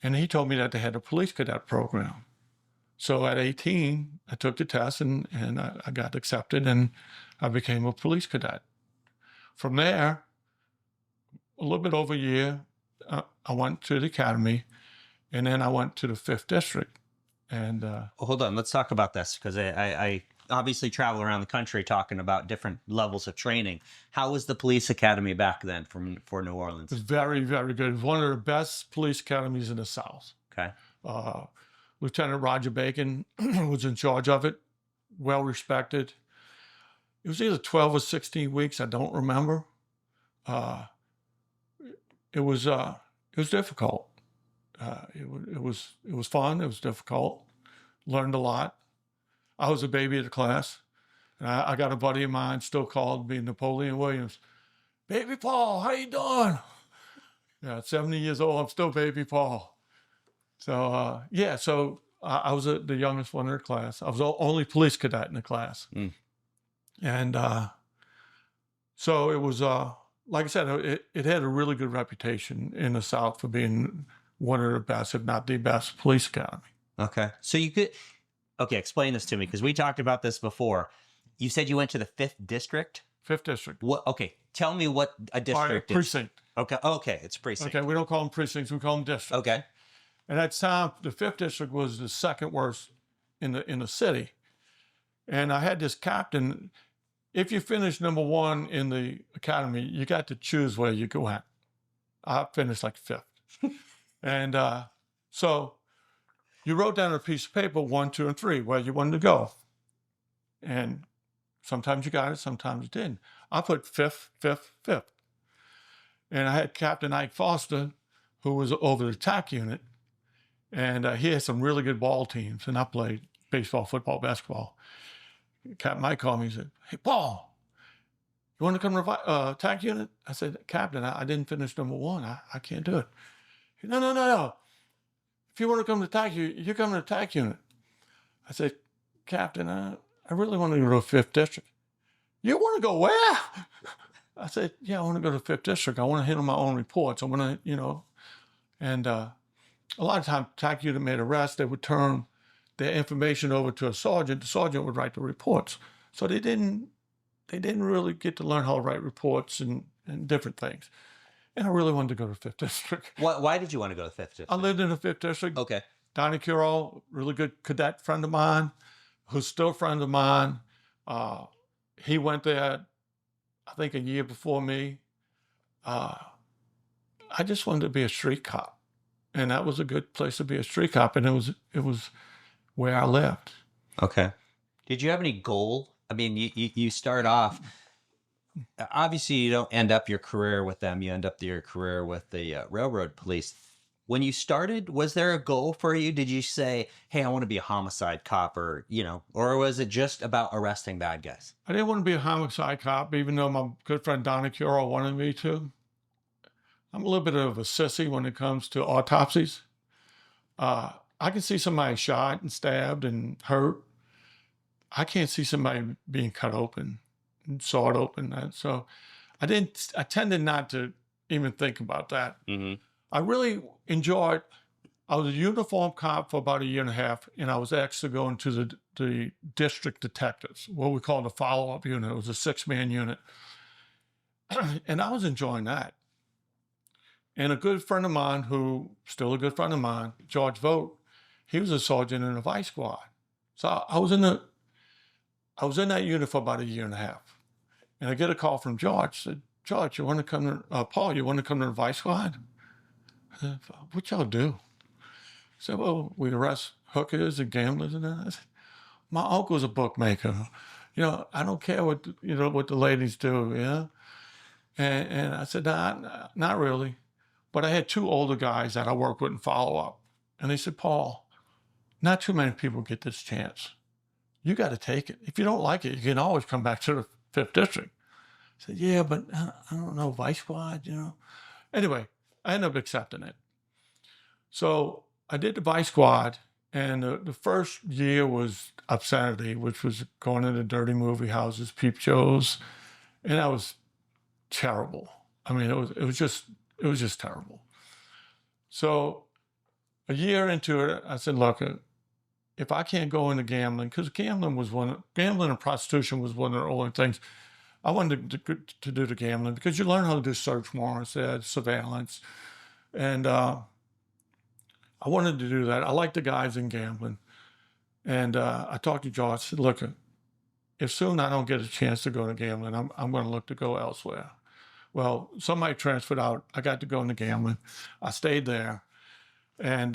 And he told me that they had a police cadet program. So at 18, I took the test and I got accepted and I became a police cadet. From there, a little bit over a year, I went to the academy and then I went to the 5th District. And Well, hold on, let's talk about this because I obviously travel around the country talking about different levels of training. How was the police academy back then for New Orleans? it was very, very good. It was one of the best police academies in the South. Okay. Lieutenant Roger Bacon was in charge of it, well respected. It was either 12 or 16 weeks, I don't remember. It was difficult. It was fun. It was difficult. Learned a lot. I was a baby of the class. And I got a buddy of mine still called me Napoleon Williams. Baby Paul, how you doing? Yeah, at 70 years old, I'm still Baby Paul. So, yeah, so I was the youngest one in the class. I was the only police cadet in the class. Mm. And so it was, like I said, it had a really good reputation in the South for being one of the best, if not the best, police academy. Okay. So okay, explain this to me because we talked about this before. You said you went to the 5th District? 5th District. What? Okay, tell me what a district is. Precinct. Okay, it's precinct. Okay, we don't call them precincts, we call them districts. Okay. And at the time, the 5th District was the second worst in the city. And I had this captain. If you finish number 1 in the academy, you got to choose where you go at. I finished like 5th. And so you wrote down on a piece of paper 1, 2, and 3 where you wanted to go. And sometimes you got it, sometimes you didn't. I put 5th, 5th, 5th. And I had Captain Ike Foster, who was over the TAC unit. And he had some really good ball teams. And I played baseball, football, basketball. Captain Mike called me and said, hey, Paul, you want to come to TAC unit? I said, Captain, I didn't finish number 1. I can't do it. He said, no. If you want to come to TAC unit, you come to the TAC unit. I said, Captain, I really want to go to the 5th District. You want to go where? I said, yeah, I want to go to the 5th District. I want to handle my own reports. I want to, you know. And a lot of times, TAC unit made arrests. They would turn their information over to a sergeant. The sergeant would write the reports. So they didn't really get to learn how to write reports and different things. And I really wanted to go to the 5th District. Why did you want to go to the 5th District? I lived in the 5th District. Okay. Donnie Curro, really good cadet friend of mine, who's still a friend of mine. He went there, I think, a year before me. I just wanted to be a street cop. And that was a good place to be a street cop. And it was where I lived. Okay. Did you have any goal? I mean, you start off, obviously you don't end up your career with them. You end up your career with the railroad police. When you started, was there a goal for you? Did you say, hey, I want to be a homicide cop or was it just about arresting bad guys? I didn't want to be a homicide cop, even though my good friend Donnie Curro wanted me to. I'm a little bit of a sissy when it comes to autopsies. I can see somebody shot and stabbed and hurt. I can't see somebody being cut open and sawed open. So I tended not to even think about that. Mm-hmm. I really enjoyed, I was a uniform cop for about a year and a half, and I was asked to go into the district detectives, what we call the follow-up unit. It was a 6-man unit. And I was enjoying that. And a good friend of mine, who still a good friend of mine, George Vogt, he was a sergeant in the vice squad. So I was in that unit for about a year and a half. And I get a call from George. Said, George, you want to come to, Paul, you want to come to the vice squad? I said, what y'all do? He said, well, we arrest hookers and gamblers and that. I said, my uncle's a bookmaker. I don't care what the ladies do, yeah? And I said, nah, not really. But I had 2 older guys that I worked with in follow-up. And they said, Paul, not too many people get this chance. You got to take it. If you don't like it, you can always come back to the 5th District. I said, yeah, but I don't know, vice squad, Anyway, I ended up accepting it. So I did the vice squad, and the first year was obscenity, which was going into dirty movie houses, peep shows, and that was terrible. I mean, it was just terrible. So a year into it, I said, look, if I can't go into gambling, because gambling and prostitution was one of the only things I wanted to do the gambling, because you learn how to do search warrants, surveillance, and I wanted to do that. I like the guys in gambling, and I talked to Joe. I said, look, if soon I don't get a chance to go to gambling, I'm going to look to go elsewhere. Well, somebody transferred out. I got to go into gambling. I stayed there, and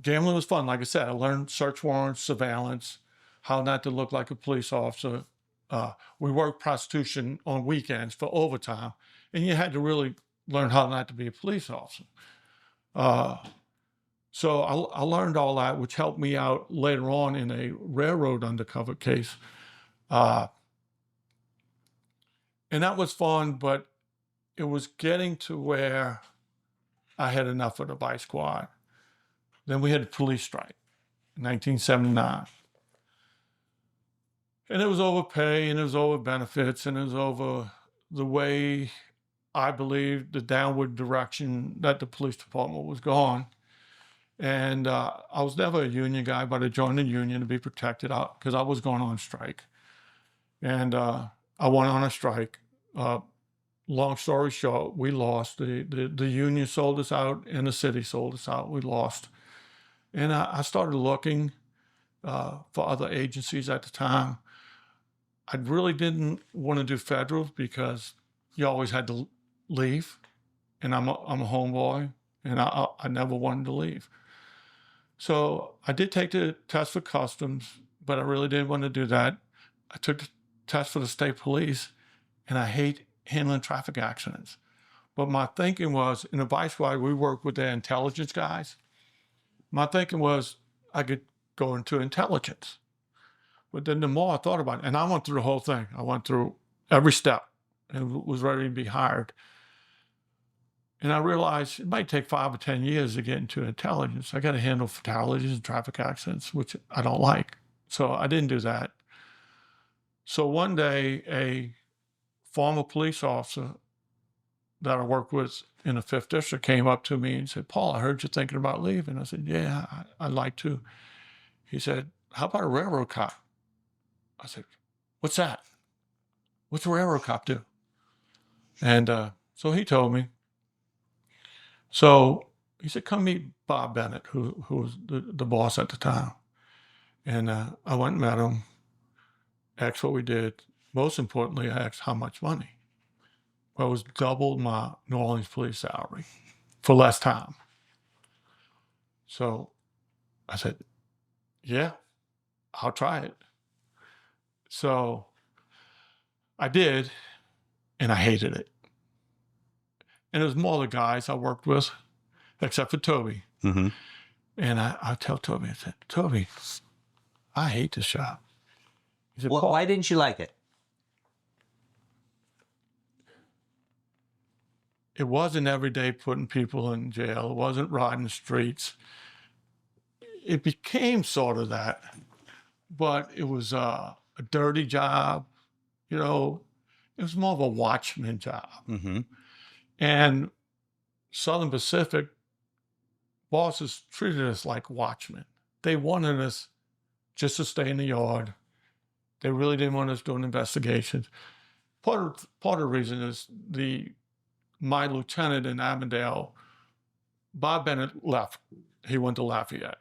gambling was fun. Like I said, I learned search warrants, surveillance, how not to look like a police officer. We worked prostitution on weekends for overtime, and you had to really learn how not to be a police officer. So I learned all that, which helped me out later on in a railroad undercover case. And that was fun, but it was getting to where I had enough of the vice squad. Then we had the police strike in 1979. And it was over pay, and it was over benefits, and it was over the way I believed the downward direction that the police department was going. And I was never a union guy, but I joined the union to be protected out because I was going on strike. And I went on a strike. Long story short, we lost. The union sold us out, and the city sold us out. We lost. And I started looking for other agencies at the time. I really didn't want to do federal because you always had to leave, and I'm a homeboy, and I never wanted to leave. So I did take the test for customs, but I really didn't want to do that. I took the test for the state police, and I hate handling traffic accidents. But my thinking was, in the vice squad, we work with the intelligence guys. My thinking was I could go into intelligence. But then the more I thought about it, and I went through the whole thing. I went through every step and was ready to be hired. And I realized it might take 5 or 10 years to get into intelligence. I got to handle fatalities and traffic accidents, which I don't like. So I didn't do that. So one day, a former police officer that I worked with in the 5th District came up to me and said, Paul, I heard you're thinking about leaving. I said, yeah, I'd like to. He said, how about a railroad cop? I said, what's that? What's a railroad cop do? And so he told me. So he said, come meet Bob Bennett, who was the boss at the time. And I went and met him, asked what we did. Most importantly, I asked how much money. Well, it was double my New Orleans police salary for less time. So I said, yeah, I'll try it. So I did, and I hated it. And it was more the guys I worked with, except for Toby. Mm-hmm. And I tell Toby, I said, Toby, I hate this job. He said, Well, Paul, why didn't you like it? it wasn't every day putting people in jail. It wasn't riding the streets. It became sort of that, but it was a dirty job. You know, it was more of a watchman job. Mm-hmm. And Southern Pacific bosses treated us like watchmen. They wanted us just to stay in the yard. They really didn't want us doing investigations. Part of the reason is my lieutenant in Avondale, Bob Bennett, left. He went to Lafayette.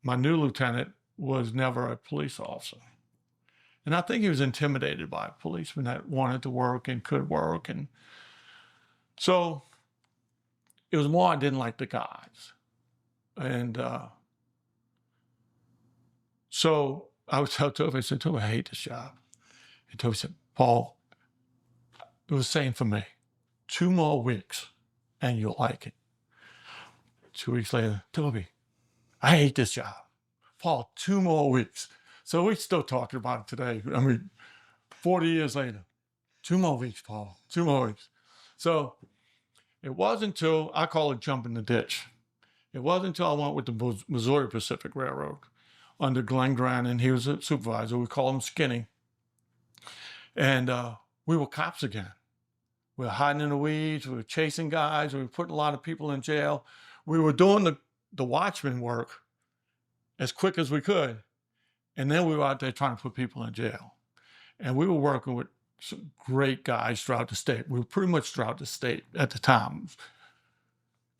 My new lieutenant was never a police officer. And I think he was intimidated by policemen that wanted to work and could work. And so it was more I didn't like the guys. And so I would tell Toby, I said, Toby, I hate this job. And Toby said, Paul, it was the same for me. 2 more weeks and you'll like it. 2 weeks later, Toby, I hate this job. Paul, 2 more weeks. So we're still talking about it today. I mean, 40 years later, 2 more weeks, Paul, 2 more weeks. So It wasn't until, I call it jumping the ditch. It wasn't until I went with the Missouri Pacific Railroad under Glenn Grannon. He was a supervisor. We call him Skinny. And we were cops again. We were hiding in the weeds. We were chasing guys. We were putting a lot of people in jail. We were doing the watchman work as quick as we could. And then we were out there trying to put people in jail. And we were working with some great guys throughout the state. We were pretty much throughout the state at the time.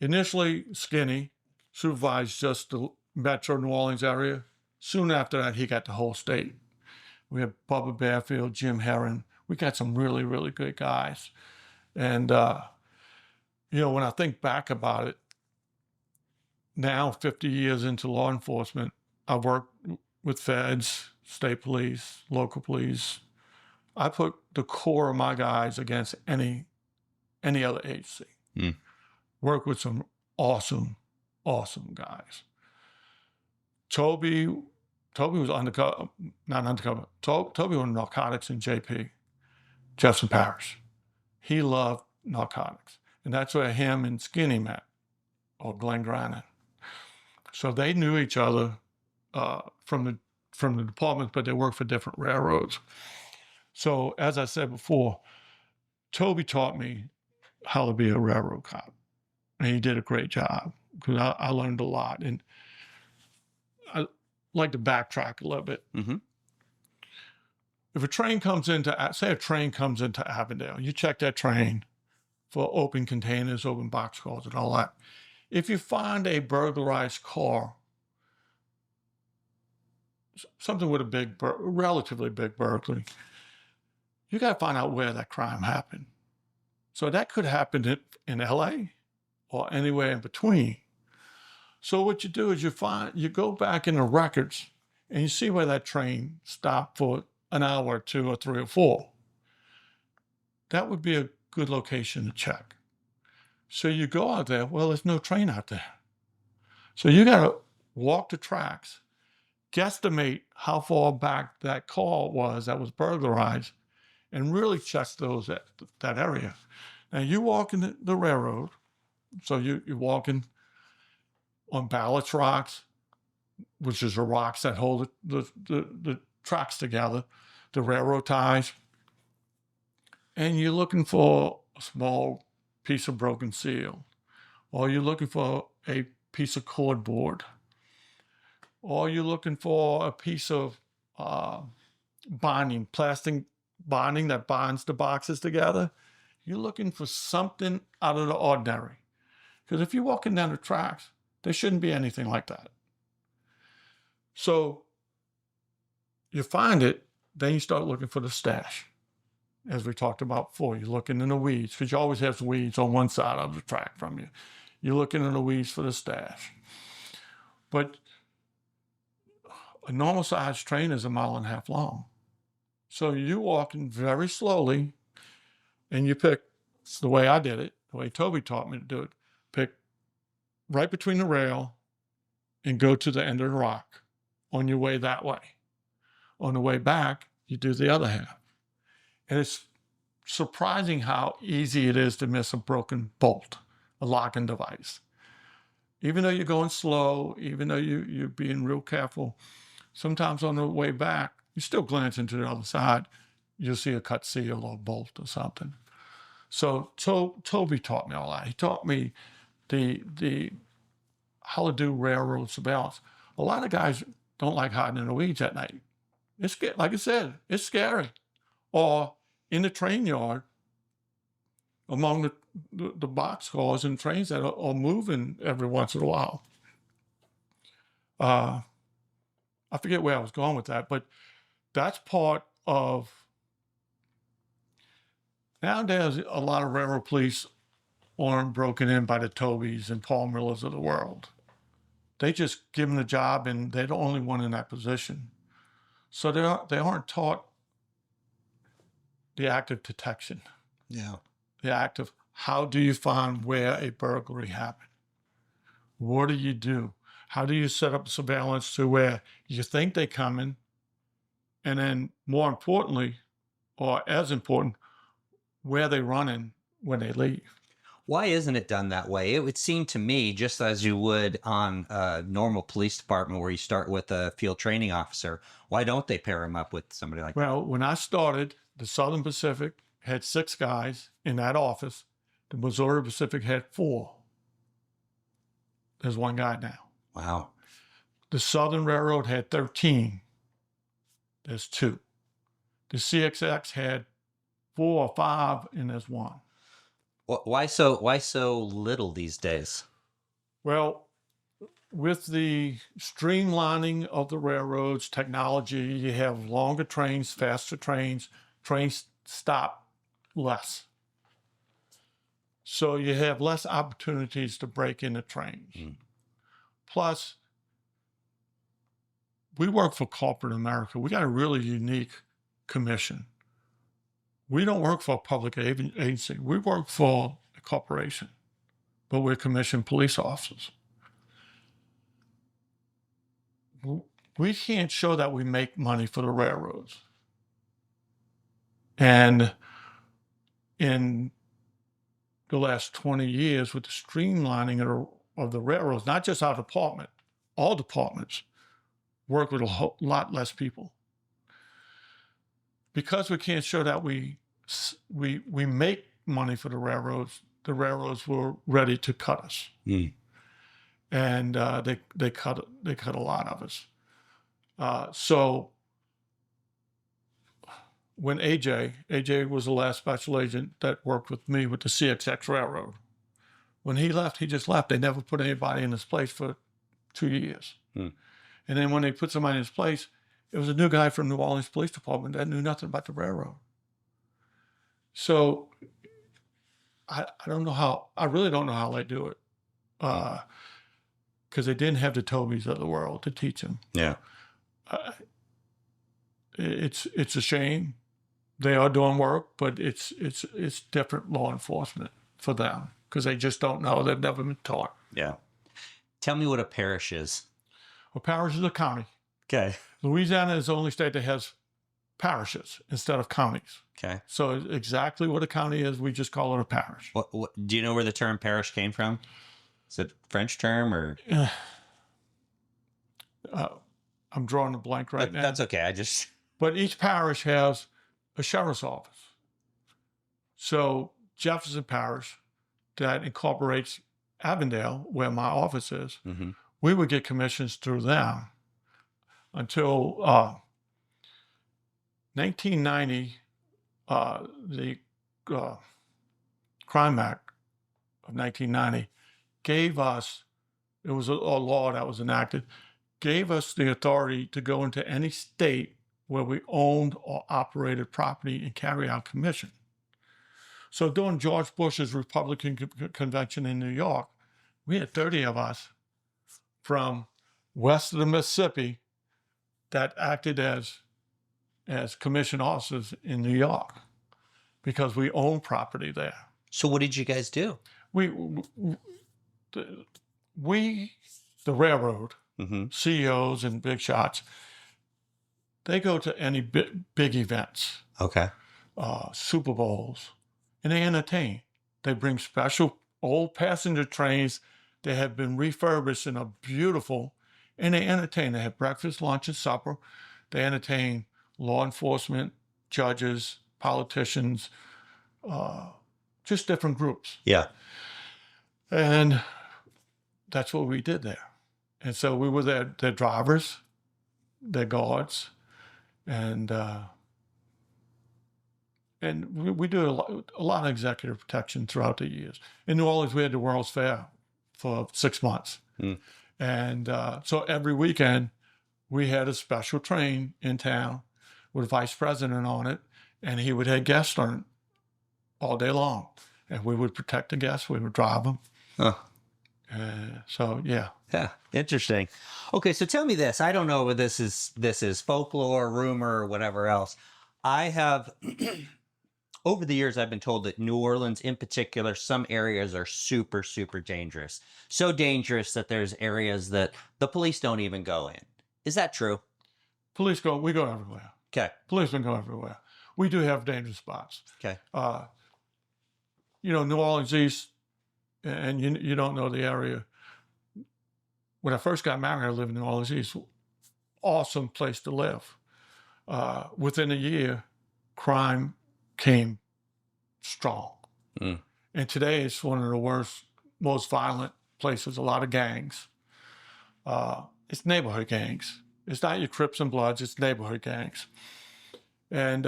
Initially, Skinny supervised just the metro New Orleans area. Soon after that, he got the whole state. We had Bubba Bearfield, Jim Herron. We got some really, really good guys. And, you know, when I think back about it, now 50 years into law enforcement, I've worked with feds, state police, local police. I put the core of my guys against any other agency. Work with some awesome guys. Toby was undercover, not undercover. Toby was narcotics in JP, Jefferson Parish. He loved narcotics. And that's where him and Skinny met, or Glenn Grannon. So they knew each other from the departments, but they worked for different railroads. So as I said before, Toby taught me how to be a railroad cop. And he did a great job because I learned a lot. And I like to backtrack a little bit. Mm-hmm. If a train comes into, say a train comes into Avondale, you check that train for open containers, open boxcars, and all that. If you find a burglarized car, something with a relatively big burglary, you got to find out where that crime happened. So that could happen in LA or anywhere in between. So what you do is you go back in the records and you see where that train stopped for an hour or 2 or 3 or 4. That would be a good location to check. So you go out there, well, there's no train out there. So you got to walk the tracks, guesstimate how far back that car was that was burglarized, and really check that area. Now you walk in the railroad, so you're walking on ballast rocks, which is the rocks that hold the tracks together, the railroad ties, and you're looking for a small piece of broken seal, or you're looking for a piece of cordboard, or you're looking for a piece of bonding, plastic bonding that bonds the boxes together. You're looking for something out of the ordinary. Because if you're walking down the tracks, there shouldn't be anything like that. So you find it, then you start looking for the stash. As we talked about before, you're looking in the weeds, because you always have weeds on one side of the track from you. You're looking in the weeds for the stash. But a normal sized train is 1.5 miles long. So you're walking very slowly, and you pick, the way I did it, the way Toby taught me to do it, pick right between the rail and go to the end of the rock on your way that way. On the way back, you do the other half. And it's surprising how easy it is to miss a broken bolt, a locking device. Even though you're going slow, even though you're being real careful, sometimes on the way back, you still glance into the other side, you'll see a cut seal or a bolt or something. So Toby taught me all that. He taught me the how to do railroad surveillance. A lot of guys don't like hiding in the weeds at night. It's like I said, it's scary. Or in the train yard, among the boxcars and trains that are moving every once in a while. I forget where I was going with that, but that's part of. Nowadays, a lot of railroad police aren't broken in by the Tobys and Paul Millers of the world. They just give them the job, and they're the only one in that position. So they aren't taught the act of detection. Yeah. The act of how do you find where a burglary happened? What do you do? How do you set up surveillance to where you think they're coming? And then more importantly, or as important, where they running when they leave? Why isn't it done that way? It would seem to me, just as you would on a normal police department where you start with a field training officer, why don't they pair him up with somebody like that? Well, when I started, the Southern Pacific had 6 guys in that office. The Missouri Pacific had 4. There's 1 guy now. Wow. The Southern Railroad had 13. There's 2. The CXX had 4 or 5, and there's 1. Why so little these days? Well, with the streamlining of the railroads, technology, you have longer trains, faster trains, trains stop less. So you have less opportunities to break into trains. Plus, we work for corporate America. We got a really unique commission. We don't work for a public agency. We work for a corporation, but we're commissioned police officers. We can't show that we make money for the railroads. And in the last 20 years, with the streamlining of the railroads, not just our department, all departments work with a lot less people. Because we can't show that we make money for the railroads were ready to cut us, and they cut a lot of us. So when AJ was the last special agent that worked with me with the CXX Railroad, when he left, he just left. They never put anybody in his place for 2 years, and then when they put somebody in his place, it was a new guy from New Orleans Police Department that knew nothing about the railroad. So I really don't know how they do it, because they didn't have the Tobys of the world to teach them. Yeah. It's a shame. They are doing work, but it's different law enforcement for them because they just don't know. They've never been taught. Yeah. Tell me what a parish is. A parish is a county. Okay. Louisiana is the only state that has parishes instead of counties. Okay. So exactly what a county is, we just call it a parish. What do you know where the term parish came from? Is it a French term or? I'm drawing a blank right now. That's okay. But each parish has a sheriff's office. So Jefferson Parish, that incorporates Avondale, where my office is, we would get commissions through them until 1990. The Crime Act of 1990 gave us, it was a law that was enacted, gave us the authority to go into any state where we owned or operated property and carry out commission. So during George Bush's Republican convention in New York, we had 30 of us from west of the Mississippi that acted as commission officers in New York because we own property there. So what did you guys do? The railroad, CEOs and big shots, they go to any big events, Okay. Super Bowls, and they entertain. They bring special old passenger trains that have been refurbished and are beautiful, and they entertain. They have breakfast, lunch, and supper. They entertain law enforcement, judges, politicians, just different groups. Yeah. And that's what we did there. And so we were their drivers, their guards, and we do a lot of executive protection throughout the years. In New Orleans, we had the World's Fair for 6 months. And so every weekend, we had a special train in town with a vice president on it, and he would have guests on it all day long. And we would protect the guests. We would drive them. Huh. So, yeah. Yeah, interesting. Okay, so tell me this. I don't know whether this is folklore, rumor, or whatever else. I have, over the years, I've been told that New Orleans in particular, some areas are super, super dangerous. So dangerous that there's areas that the police don't even go in. Is that true? We go everywhere. Okay. Policemen go everywhere. We do have dangerous spots. Okay. New Orleans East, and you don't know the area. When I first got married, I lived in New Orleans East. Awesome place to live. Within a year, crime came strong. Mm. And today it's one of the worst, most violent places, a lot of gangs. It's neighborhood gangs. It's not your Crips and Bloods, it's neighborhood gangs. And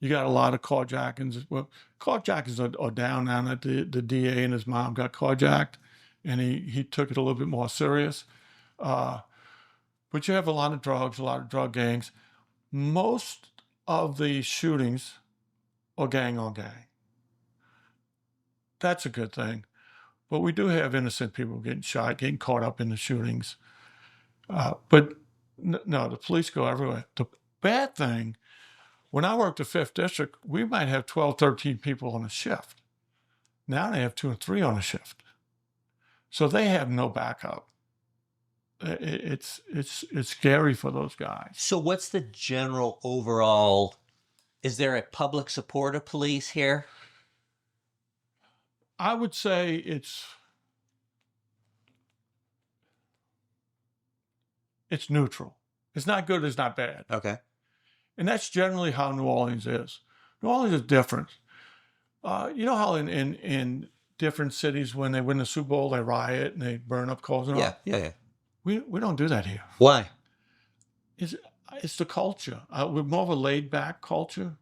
you got a lot of carjackings. Well, carjackings are down now that the DA and his mom got carjacked, and he took it a little bit more serious. But you have a lot of drugs, a lot of drug gangs. Most of the shootings are gang on gang. That's a good thing. But we do have innocent people getting shot, getting caught up in the shootings. But no, the police go everywhere. The bad thing, when I worked the 5th District, we might have 12, 13 people on a shift. Now they have 2 and 3 on a shift. So they have no backup. It's scary for those guys. So what's the general overall, is there a public support of police here? I would say it's neutral. It's not good, it's not bad. Okay. And that's generally how New Orleans is. New Orleans is different. You know how in different cities, when they win the Super Bowl, they riot and they burn up cars and all? Yeah. We don't do that here. Why? It's the culture. We're more of a laid-back culture.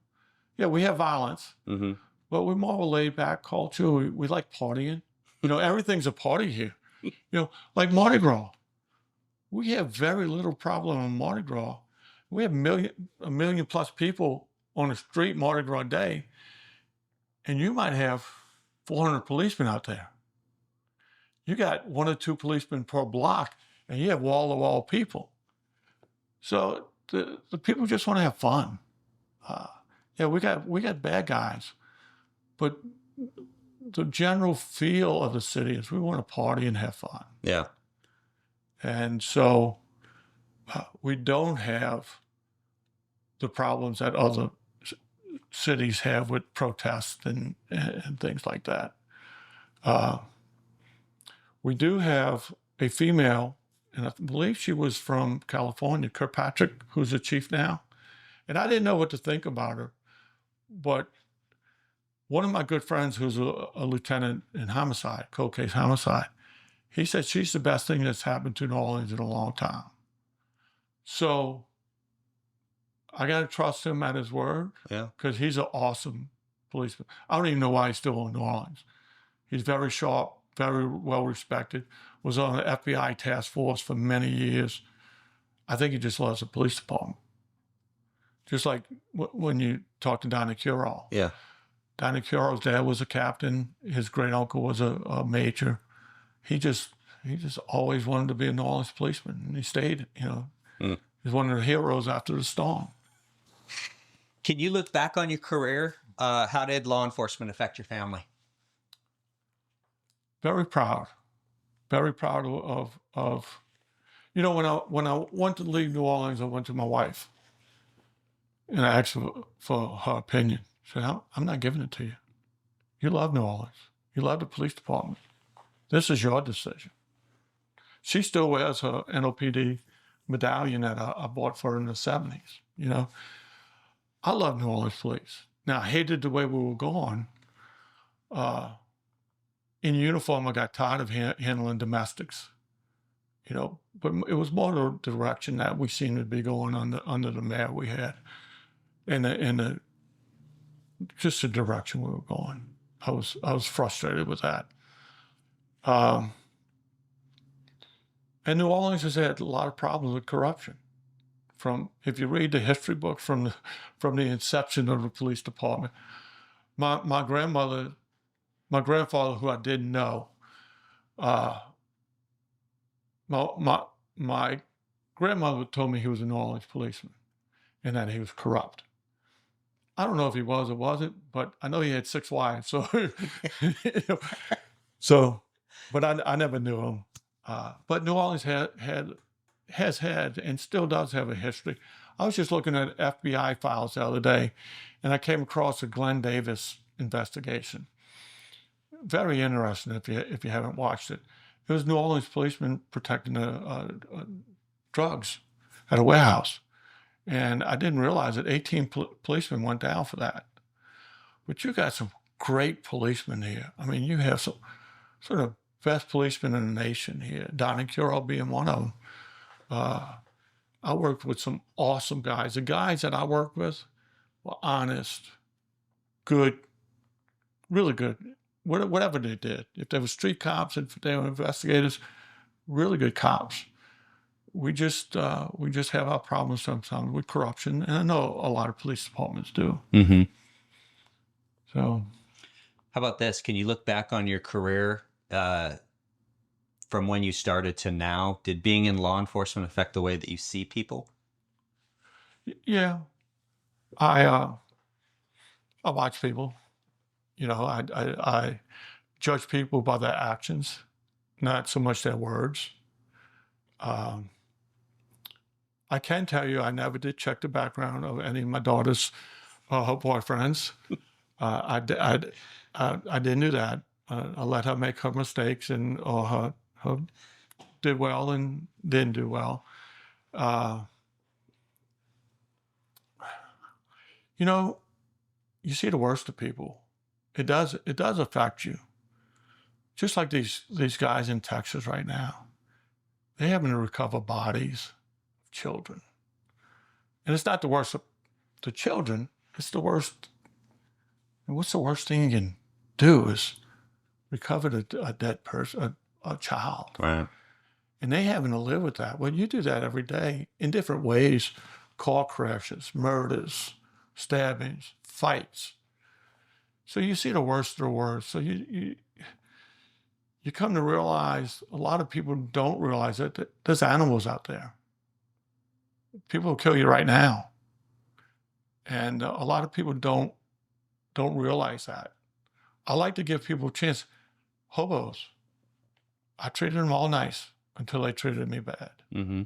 Yeah, we have violence, Mm-hmm. but we're more of a laid-back culture. We like partying. You know, everything's a party here. You know, like Mardi Gras. We have very little problem on Mardi Gras. We have a million plus people on the street Mardi Gras Day, and you might have 400 policemen out there. You got 1 or 2 policemen per block, and you have wall-to-wall people. So the people just want to have fun. Yeah, we got bad guys, but the general feel of the city is we want to party and have fun. Yeah. And so we don't have the problems that other cities have with protests and things like that. We do have a female, and I believe she was from California, Kirkpatrick, who's the chief now. And I didn't know what to think about her, but one of my good friends who's a lieutenant in homicide, cold case homicide, he said she's the best thing that's happened to New Orleans in a long time. So I got to trust him at his word. Yeah. Because he's an awesome policeman. I don't even know why he's still in New Orleans. He's very sharp, very well respected, was on the FBI task force for many years. I think he just loves the police department. Just like when you talk to Donnie Curall. Yeah. Donnie Curall's dad was a captain. His great uncle was a major. He just always wanted to be a New Orleans policeman, and he stayed. You know, he's one of the heroes after the storm. Can you look back on your career? How did law enforcement affect your family? Very proud of. You know, when I went to leave New Orleans, I went to my wife, and I asked for her opinion. She said, "I'm not giving it to you. You love New Orleans. You love the police department. This is your decision." She still wears her NOPD medallion that I bought for her in the 70s. You know, I love New Orleans police. Now, I hated the way we were going. In uniform, I got tired of handling domestics. You know, but it was more the direction that we seemed to be going under the mayor we had, and just the direction we were going. I was frustrated with that. And New Orleans has had a lot of problems with corruption. If you read the history book from the inception of the police department, my grandfather, who I didn't know, my grandmother told me he was a New Orleans policeman and that he was corrupt. I don't know if he was or wasn't, but I know he had 6 wives. So, but I never knew him. But New Orleans has had and still does have a history. I was just looking at FBI files the other day, and I came across a Glenn Davis investigation. Very interesting if you haven't watched it. It was New Orleans policemen protecting drugs at a warehouse. And I didn't realize that 18 policemen went down for that. But you got some great policemen here. I mean, you have some sort of best policemen in the nation here, Donnie Curl being one of them. I worked with some awesome guys. The guys that I worked with were honest, good, really good, whatever they did. If they were street cops, if they were investigators, really good cops. We just have our problems sometimes with corruption, and I know a lot of police departments do. Mm-hmm. So, How about this? Can you look back on your career from when you started to now? Did being in law enforcement affect the way that you see people? yeah, I watch people. You know, I judge people by their actions, not so much their words. I can tell you I never did check the background of any of my daughter's her boyfriends. I didn't do that. I let her make her mistakes, and or her did well and didn't do well. You know, you see the worst of people. It does affect you. Just like these guys in Texas right now. They're having to recover bodies of children. And it's not the worst of the children, it's the worst. And what's the worst thing you can do is recover a dead person, a child. Right. And they having to live with that. Well, you do that every day in different ways. Car crashes, murders, stabbings, fights. So you see the worst of the worst. So you come to realize, a lot of people don't realize that there's animals out there. People will kill you right now. And a lot of people don't realize that. I like to give people a chance. Hobos, I treated them all nice until they treated me bad. Mm-hmm.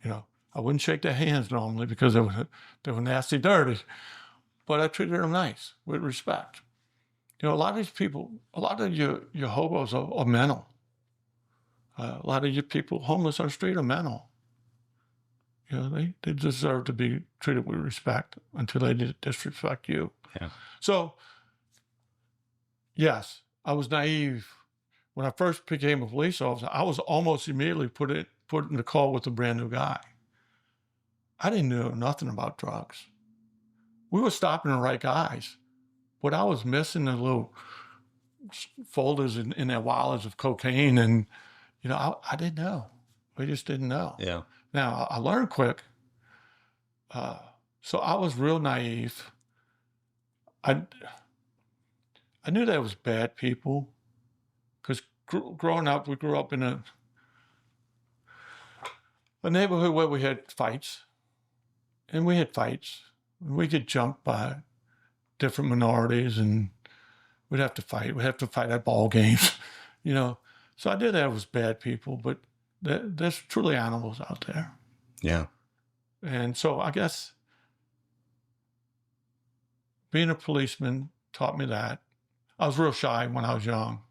You know, I wouldn't shake their hands normally because they were nasty, dirty, but I treated them nice with respect. You know, a lot of these people, a lot of your hobos are mental. A lot of your people homeless on the street are mental. You know, they deserve to be treated with respect until they disrespect you. Yeah. So, yes, I was naive. When I first became a police officer, I was almost immediately put in the call with a brand new guy. I didn't know nothing about drugs. We were stopping the right guys, but I was missing the little folders in their wallets of cocaine, and you know, I didn't know. We just didn't know. Yeah. Now I learned quick, so I was real naive. I knew there was bad people, because growing up, we grew up in a neighborhood where we had fights, and we had fights. We get jumped by different minorities, and we'd have to fight. We'd have to fight at ball games, you know. So I knew there was bad people, but there's truly animals out there. Yeah. And so I guess being a policeman taught me that. I was real shy when I was young.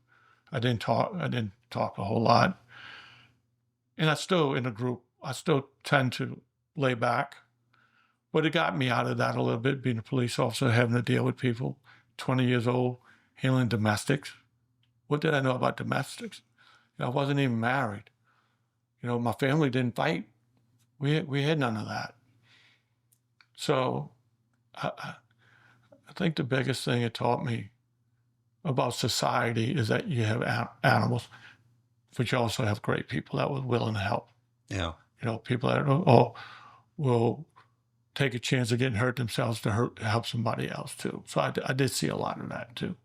I didn't talk a whole lot. And I still, in a group, I still tend to lay back. But it got me out of that a little bit, being a police officer, having to deal with people, 20 years old, handling domestics. What did I know about domestics? You know, I wasn't even married. You know, my family didn't fight. We had none of that. So I think the biggest thing it taught me about society is that you have animals, but you also have great people that were willing to help. Yeah. You know, people that will take a chance of getting hurt themselves to help somebody else too. So I did see a lot of that too.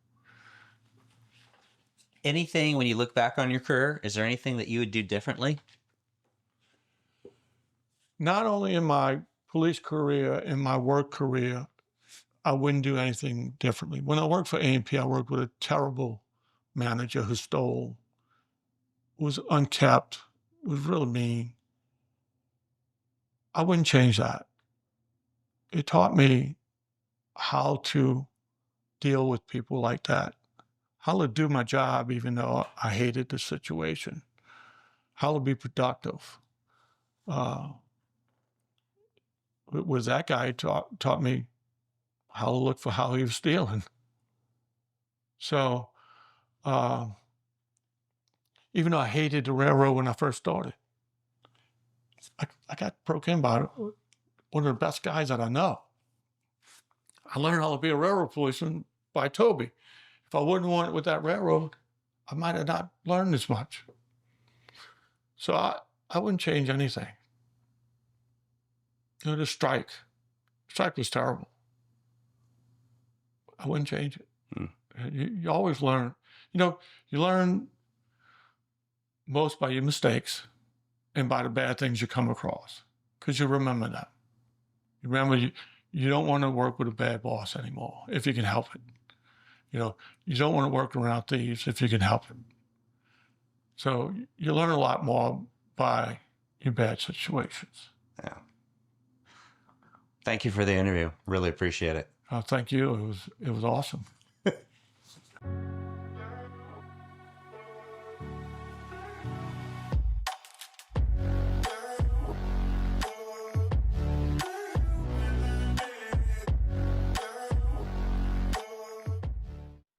Anything, when you look back on your career, is there anything that you would do differently? Not only in my police career, in my work career, I wouldn't do anything differently. When I worked for A&P, I worked with a terrible manager who stole, was unkept, was really mean. I wouldn't change that. It taught me how to deal with people like that, how to do my job even though I hated the situation, how to be productive. Was that guy taught me how to look for how he was stealing. So even though I hated the railroad when I first started, I got broke in by one of the best guys that I know. I learned how to be a railroad policeman by Toby. If I wouldn't want it with that railroad, I might have not learned as much. So I wouldn't change anything. You know, the strike was terrible. I wouldn't change it. You always learn. You know, you learn most by your mistakes and by the bad things you come across, because you remember that. You remember you don't want to work with a bad boss anymore if you can help it. You know, you don't want to work around thieves if you can help it. So you learn a lot more by your bad situations. Yeah. Thank you for the interview. Really appreciate it. Thank you. It was awesome.